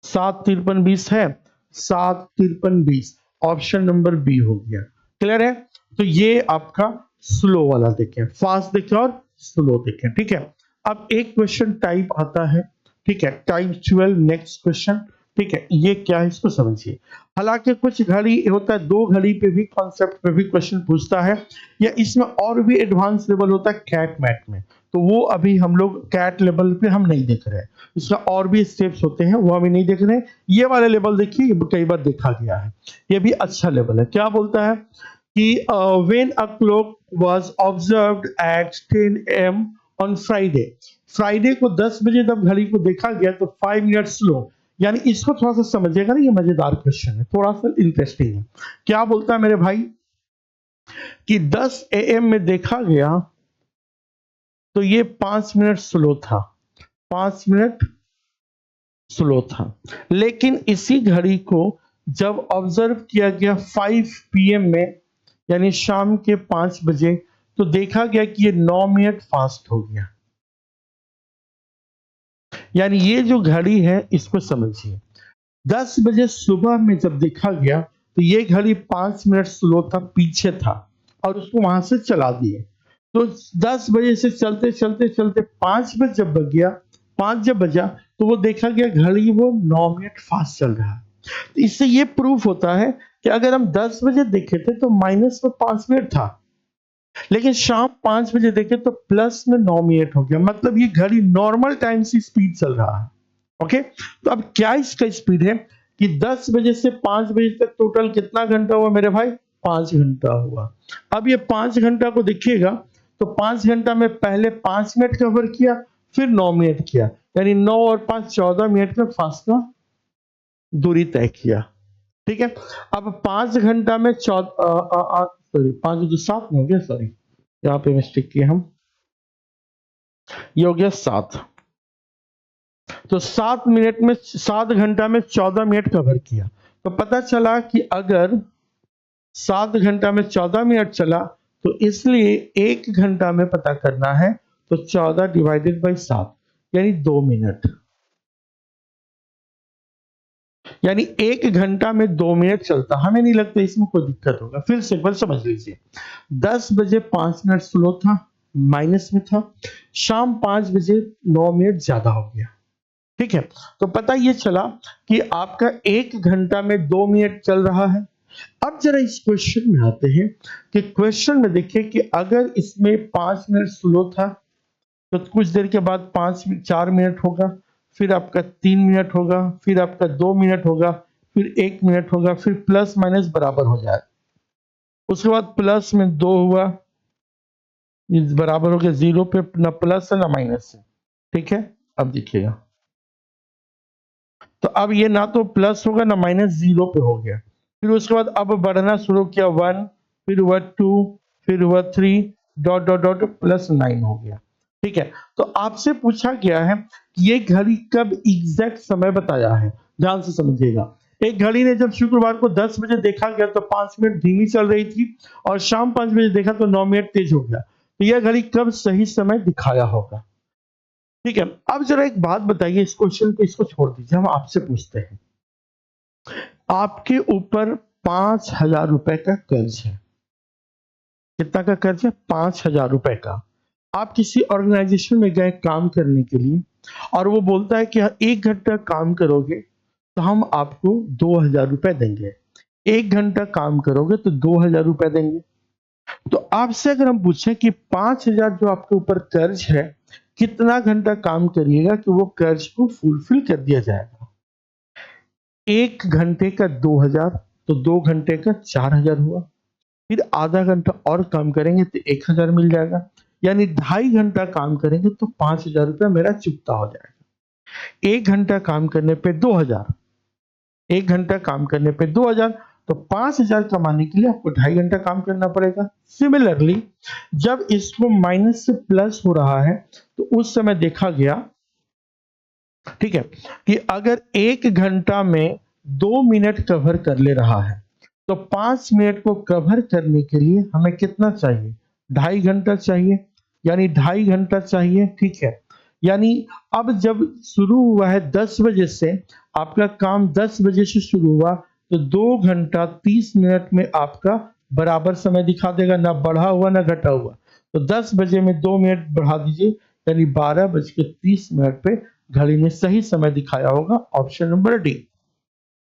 7 53 20 है, 7 53 20, ऑप्शन नंबर बी हो गया। क्लियर है? तो ये आपका स्लो वाला देखें, फास्ट देखें और स्लो देखें, ठीक है? अब एक क्वेश्चन टाइप आता है, ठीक है, टाइप 12 नेक्स्ट क्वेश्चन, ठीक है? ये क्या है इसको समझिए। हालांकि कुछ घड़ी होता है, 2 घड़ी पे भी कॉन्सेप्ट पे भी क्वेश्चन पूछता है, या इसमें और भी एडवांस लेवल होता है कैट मैट में, तो वो अभी हम लोग कैट लेवल पे हम नहीं देख रहे हैं। इसका और भी स्टेप्स होते हैं, वो अभी नहीं देख रहे हैं। ये वाला लेवल देखिए, कई बार देखा गया है, ये भी अच्छा लेवल है। क्या बोलता है कि when a clock was observed eight 10 AM on Friday, Friday को 10 बजे जब घड़ी को देखा गया तो 5 मिनट स्लो। यानी इसको थोड़ा सा समझिएगा ना, ये मजेदार क्वेश्चन है, थोड़ा सा इंटरेस्टिंग है। क्या बोलता है मेरे भाई कि 10 AM में देखा गया तो ये 5 मिनट स्लो था, 5 मिनट स्लो था। लेकिन इसी घड़ी को जब ऑब्जर्व किया गया 5 PM में, यानी शाम के 5 बजे, तो देखा गया कि ये 9 मिनट फास्ट हो गया। यानी ये जो घड़ी है इसको समझिए, 10 बजे सुबह में जब देखा गया तो ये घड़ी 5 मिनट स्लो था, पीछे था, और उसको वहां से चला दिए। तो 10 बजे से चलते चलते चलते 5 बजे जब बज गया, 5 जब बजा, तो वो देखा गया घड़ी वो 9 मिनट फास्ट चल रहा है। तो इससे ये प्रूफ होता है कि अगर हम 10 बजे देखे थे तो माइनस में 5 मिनट था, लेकिन शाम 5 बजे देखे तो प्लस में 9 मिनट हो गया। मतलब ये घड़ी नॉर्मल टाइम से स्पीड चल रहा है। ओके, तो अब क्या इसका स्पीड है कि 10 बजे से 5 बजे तक टोटल कितना घंटा हुआ मेरे भाई? 5 घंटा हुआ। अब ये 5 घंटा को देखिएगा तो 5 घंटा में पहले 5 मिनट कवर किया, फिर 9 मिनट किया, यानी 9 और 5 14 मिनट का फासला दूरी तय किया। ठीक है, अब 5 घंटा में सॉरी 5 तो 7 हो गया, सॉरी यहाँ पे मिस्टेक किए हम, ये हो गया 7। तो 7 मिनट में 7 घंटा में 14 मिनट कवर किया। तो पता चला कि अगर 7 घंटा में 14 मिनट चला तो इसलिए 1 घंटा में पता करना है, तो 14 डिवाइडेड बाई 7 यानी 2 मिनट, यानी 1 घंटा में 2 मिनट चलता। हमें नहीं लगता इसमें कोई दिक्कत होगा। फिर से एक बार समझ लीजिए, 10 बजे 5 मिनट स्लो था, माइनस में था, शाम 5 बजे 9 मिनट ज्यादा हो गया। ठीक है, तो पता ये चला कि आपका 1 घंटा में 2 मिनट चल रहा है। अब जरा इस क्वेश्चन में आते हैं कि क्वेश्चन में देखिए कि अगर इसमें 5 मिनट स्लो था तो कुछ देर के बाद 4 मिनट होगा, फिर आपका 3 मिनट होगा, फिर आपका 2 मिनट होगा, फिर 1 मिनट होगा, फिर प्लस माइनस बराबर हो जाए। उसके बाद प्लस में 2 हुआ, बराबर हो गया 0 पे, ना प्लस है ना माइनस है। ठीक है, अब देखिएगा, तो अब ये ना तो प्लस होगा ना माइनस, 0 पे हो गया। फिर उसके बाद अब बढ़ना शुरू किया, 1, फिर हुआ 2, फिर हुआ 3, डॉट डॉट डॉट प्लस 9 हो गया। ठीक है, तो आपसे पूछा गया है कि ये घड़ी कब एग्जैक्ट समय बताया है। ध्यान से समझिएगा, एक घड़ी ने जब शुक्रवार को 10 बजे देखा गया तो 5 मिनट धीमी चल रही थी, और शाम 5 बजे देखा तो 9 मिनट तेज हो गया। तो यह घड़ी कब सही समय दिखाया होगा? ठीक है, अब जरा एक बात बताइए, इस क्वेश्चन को इसको छोड़ दीजिए, हम आपसे पूछते हैं, आपके ऊपर 5,000 रुपए का कर्ज है। कितना का कर्ज है? 5,000 रुपए का। आप किसी ऑर्गेनाइजेशन में गए काम करने के लिए, और वो बोलता है कि 1 घंटा काम करोगे तो हम आपको 2,000 रुपए देंगे, 1 घंटा काम करोगे तो 2,000 रुपए देंगे। तो आपसे अगर हम पूछें कि 5,000 जो आपके ऊपर कर्ज है, कितना घंटा काम करिएगा कि वो कर्ज को फुलफिल कर दिया जाएगा? 1 घंटे का 2,000, तो 2 घंटे का 4,000 हुआ। फिर आधा घंटा और काम करेंगे तो 1,000 मिल जाएगा, यानी 2.5 घंटा काम करेंगे तो 5,000 रुपया मेरा चुकता हो जाएगा। 1 घंटा काम करने पे 2,000, 1 घंटा काम करने पे 2,000, तो 5,000 कमाने के लिए आपको 2.5 घंटा काम करना पड़ेगा। सिमिलरली जब इसको माइनस से प्लस हो रहा है तो उस समय देखा गया, ठीक है, कि अगर 1 घंटा में 2 मिनट कवर कर ले रहा है तो 5 मिनट को कवर करने के लिए हमें कितना चाहिए? 2.5 घंटा चाहिए, यानी 2.5 घंटा चाहिए। ठीक है, यानी अब जब शुरू हुआ है 10 बजे से, आपका काम 10 बजे से शुरू हुआ, तो 2 घंटा 30 मिनट में आपका बराबर समय दिखा देगा, ना बढ़ा हुआ ना घटा हुआ। तो 10 बजे में 2 मिनट बढ़ा दीजिए, यानी 12:30 पे घड़ी ने सही समय दिखाया होगा। Option number D,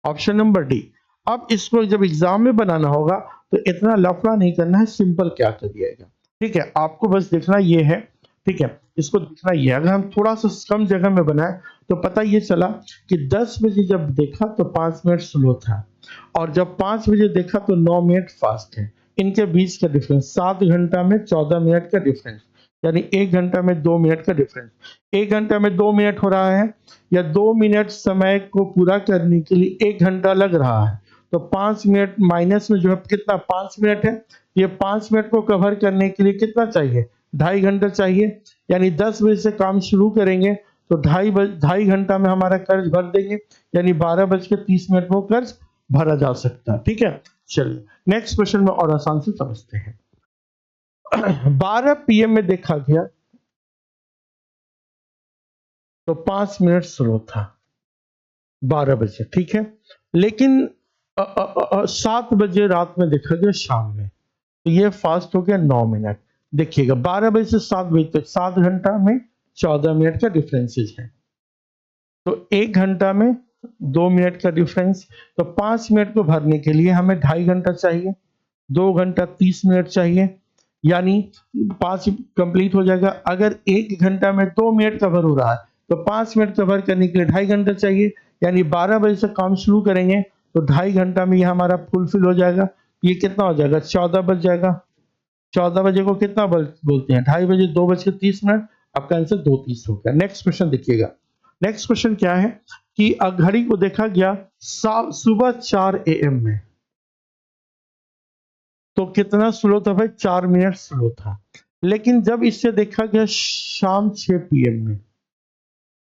option number D. अब इसको जब एग्जाम में बनाना होगा तो इतना लफड़ा नहीं करना है, सिंपल क्या करिएगा। ठीक है, आपको बस देखना ये है, ठीक है, इसको दिखना ये है। अगर हम थोड़ा सा कम जगह में बनाए तो पता ये चला कि 10 बजे जब देखा तो 5 मिनट स्लो था और जब 5 बजे देखा तो 9 मिनट फास्ट है। इनके बीच का डिफरेंस 7 घंटा में 14 मिनट का डिफरेंस, यानी 1 घंटा में 2 मिनट का डिफरेंस। 1 घंटा में 2 मिनट हो रहा है या 2 मिनट समय को पूरा करने के लिए 1 घंटा लग रहा है, तो 5 मिनट माइनस में जो है कितना 5 मिनट है, ये 5 मिनट को कवर करने के लिए कितना चाहिए, 2.5 घंटा चाहिए। यानी 10 बजे से काम शुरू करेंगे तो 2.5 घंटा में हमारा कर्ज भर देंगे, यानी 12:30 को कर्ज भरा जा सकता है। ठीक है, चलिए नेक्स्ट क्वेश्चन में और आसान से समझते हैं। 12 पीएम में देखा गया तो 5 मिनट स्लो था 12 बजे, ठीक है। लेकिन 7 बजे रात में देखा गया शाम में, तो ये फास्ट हो गया 9 मिनट। देखिएगा 12 बजे से 7 बजे तक 7 घंटा में 14 मिनट का डिफरेंसेज है, तो 1 घंटा में 2 मिनट का डिफरेंस, तो 5 मिनट को भरने के लिए हमें 2.5 घंटा चाहिए, 2 घंटा 30 मिनट चाहिए, यानी 5 कंप्लीट हो जाएगा। अगर 1 घंटा में 2 मिनट कवर हो रहा है तो 5 मिनट कवर करने के लिए 2.5 घंटा चाहिए, यानी 12 बजे से काम शुरू करेंगे तो 2.5 घंटा में ये हमारा फुलफिल हो जाएगा। ये कितना हो जाएगा 14 बज जाएगा। 14 बजे को कितना बोलते हैं 2.5 बजे 2:30, आपका आंसर 2:30 हो गया। नेक्स्ट क्वेश्चन देखिएगा। नेक्स्ट क्वेश्चन क्या है कि घड़ी को देखा गया सुबह 4 AM में, तो कितना स्लो था भाई 4 मिनट स्लो था। लेकिन जब इससे देखा गया शाम 6 PM में,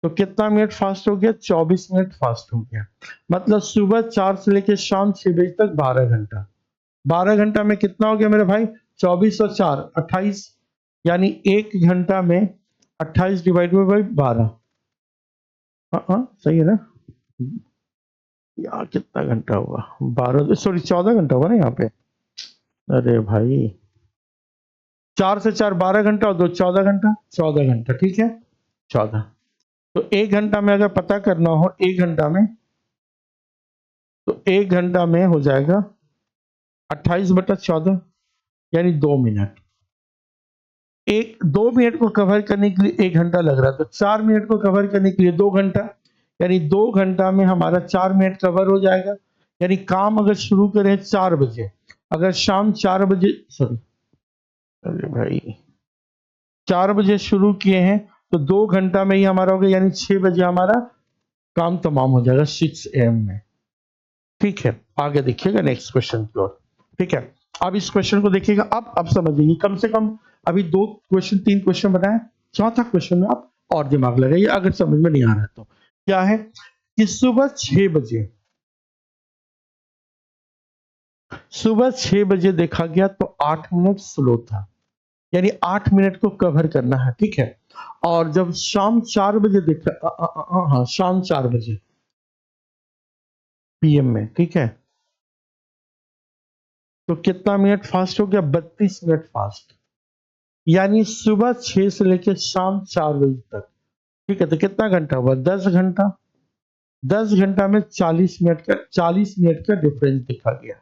तो कितना मिनट फास्ट हो गया 24 मिनट फास्ट हो गया। मतलब सुबह 4 से लेकर शाम 6 बजे तक 12 घंटा। 12 घंटा में कितना हो गया मेरे भाई 24 और 4 28, यानी 1 घंटा में 28 डिवाइड बाई 12। हाँ सही है ना यार, कितना घंटा हुआ 12 सॉरी 14 घंटा हुआ ना यहाँ पे। अरे भाई 4 से 4 12 घंटा और 2 14 घंटा, 14 घंटा, ठीक है 14। तो 1 घंटा में अगर पता करना हो 1 घंटा में, तो 1 घंटा में हो जाएगा 28/14, यानी 2 मिनट। 2 मिनट को कवर करने के लिए 1 घंटा लग रहा था, 4 मिनट को कवर करने के लिए 2 घंटा, यानी 2 घंटा में हमारा 4 मिनट कवर हो जाएगा। यानी काम अगर शुरू करें 4 बजे, अगर शाम 4 बजे सॉरी अरे भाई 4 बजे शुरू किए हैं तो 2 घंटा में ही हमारा हो गया, यानी 6 बजे हमारा काम तमाम हो जाएगा 6 AM में। ठीक है, आगे देखिएगा नेक्स्ट क्वेश्चन की ओर। ठीक है, अब इस क्वेश्चन को देखिएगा। अब समझिए, कम से कम अभी 2 क्वेश्चन 3 क्वेश्चन बनाए, चौथा क्वेश्चन में आप और दिमाग लगाइए अगर समझ में नहीं आ रहा है तो। क्या है कि सुबह 6 बजे देखा गया तो 8 मिनट स्लो था, यानी 8 मिनट को कवर करना है। ठीक है, और जब शाम 4 बजे देखा हाँ शाम 4 बजे PM में, ठीक है, तो कितना मिनट फास्ट हो गया 32 मिनट फास्ट, यानी सुबह 6 से लेकर शाम 4 बजे तक। ठीक है, तो कितना घंटा हुआ 10 घंटा। 10 घंटा में 40 मिनट का डिफरेंस दिखा गया,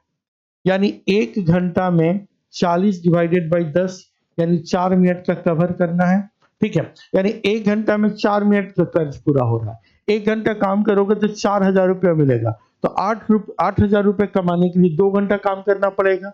यानी 1 घंटा में 40 डिवाइडेड बाई 10, यानी 4 मिनट का कवर करना है। ठीक है, यानी 1 घंटा में 4 मिनट का कर्ज पूरा हो रहा है। 1 घंटा काम करोगे तो 4,000 रुपया मिलेगा, तो 8,000 रुपये कमाने के लिए 2 घंटा काम करना पड़ेगा,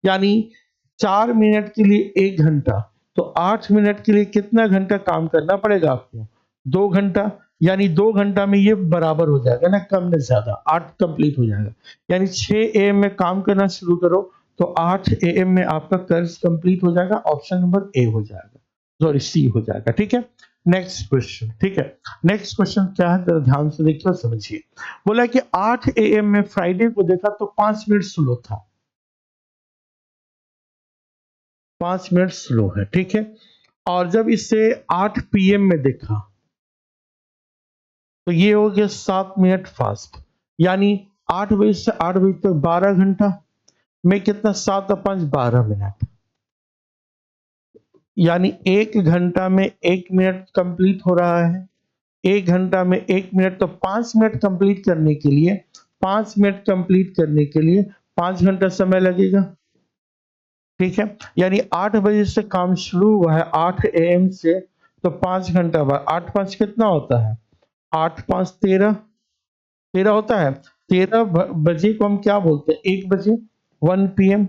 यानी 4 मिनट के लिए 1 घंटा, तो 8 मिनट के लिए कितना घंटा काम करना पड़ेगा आपको 2 घंटा, यानी 2 घंटा में ये बराबर हो जाएगा ना, कम न ज्यादा 8 कंप्लीट हो जाएगा। यानी 6 AM में काम करना शुरू करो तो 8 AM में आपका कर्ज कंप्लीट हो जाएगा। ऑप्शन नंबर ए हो जाएगा, सॉरी सी हो जाएगा। ठीक है, नेक्स्ट क्वेश्चन। ठीक है, नेक्स्ट क्वेश्चन क्या है जरा ध्यान से देखिए और समझिए। बोला कि 8 AM में फ्राइडे को देखा तो 5 मिनट स्लो था, 5 मिनट स्लो है। ठीक है, और जब इसे 8 PM में देखा तो ये हो गया 7 मिनट फास्ट, यानी 8 बजे से 8 बजे तक 12 घंटा में कितना 7 और 5 12 मिनट, यानी 1 घंटा में 1 मिनट कंप्लीट हो रहा है। 1 घंटा में 1 मिनट, तो 5 मिनट कंप्लीट करने के लिए 5 मिनट कंप्लीट करने के लिए 5 घंटा समय लगेगा। ठीक है, यानी 8 बजे से काम शुरू हुआ है 8 AM से, तो 5 घंटा बाद 8 5 कितना होता है? 8 5 13, 13 होता है। 13 बजे को हम क्या बोलते हैं? 1 बजे, 1 पीएम,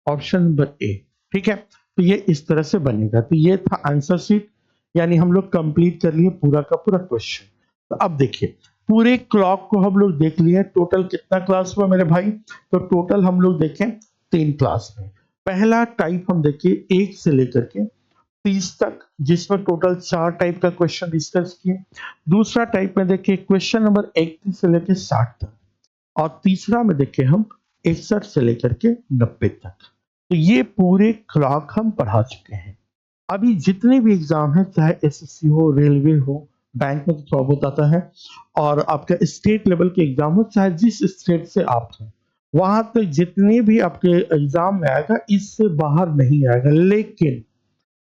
ऑप्शन नंबर ए। ठीक है, तो ये इस तरह से बनेगा। तो ये था आंसर शीट, यानी हम लोग कंप्लीट कर लिए पूरा का पूरा क्वेश्चन। तो अब देखिए, पूरे क्लॉक को हम लोग देख लिए। टोटल कितना क्लास हुआ मेरे भाई? तो टोटल हम लोग देखें 3 क्लास में। पहला टाइप हम देखिए 1 से लेकर के 30 तक, जिसमें टोटल 4 टाइप का क्वेश्चन डिस्कस किए। दूसरा टाइप में देखिए क्वेश्चन नंबर 31 से लेकर 60 तक, और तीसरा में देखिए हम 61 से लेकर के 90 तक। तो ये पूरे क्लॉक हम पढ़ा चुके हैं। अभी जितने भी एग्जाम हैं, चाहे एसएससी हो, रेलवे हो, बैंक में तो थोड़ा बहुत आता है, और आपका स्टेट लेवल के एग्जाम हो, चाहे जिस स्टेट से आप हैं, वहां तक जितने भी आपके एग्जाम में आएगा, इससे बाहर नहीं आएगा। लेकिन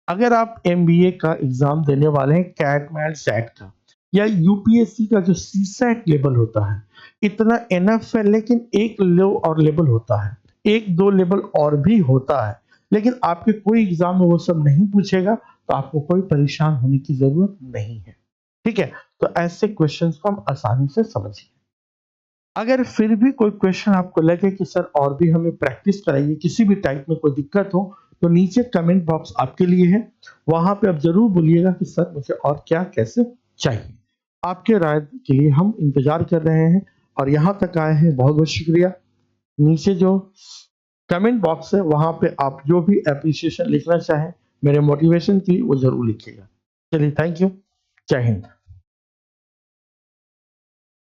अगर आप एमबीए का एग्जाम देने वाले हैं, कैट मैट सैट का, या यूपीएससी का जो सीसैट लेवल होता है, इतना एनफ है। लेकिन एक लो और लेवल होता है, एक दो लेवल और भी होता है, लेकिन आपके कोई एग्जाम में वो सब नहीं पूछेगा, तो आपको कोई परेशान होने की जरूरत नहीं है। ठीक है, तो ऐसे क्वेश्चंस को हम आसानी से समझिए। अगर फिर भी कोई क्वेश्चन आपको लगे कि सर और भी हमें प्रैक्टिस कराइए, किसी भी टाइप में कोई दिक्कत हो, तो नीचे कमेंट बॉक्स आपके लिए है। वहां पे आप जरूर बोलिएगा कि सर मुझे और क्या कैसे चाहिए। आपके राय के लिए हम इंतजार कर रहे हैं, और यहाँ तक आए हैं, बहुत बहुत शुक्रिया। नीचे जो कमेंट बॉक्स है, वहां पे आप जो भी एप्रिसिएशन लिखना चाहें मेरे मोटिवेशन के लिए, वो जरूर लिखिएगा। चलिए, थैंक यू। जय हिंद।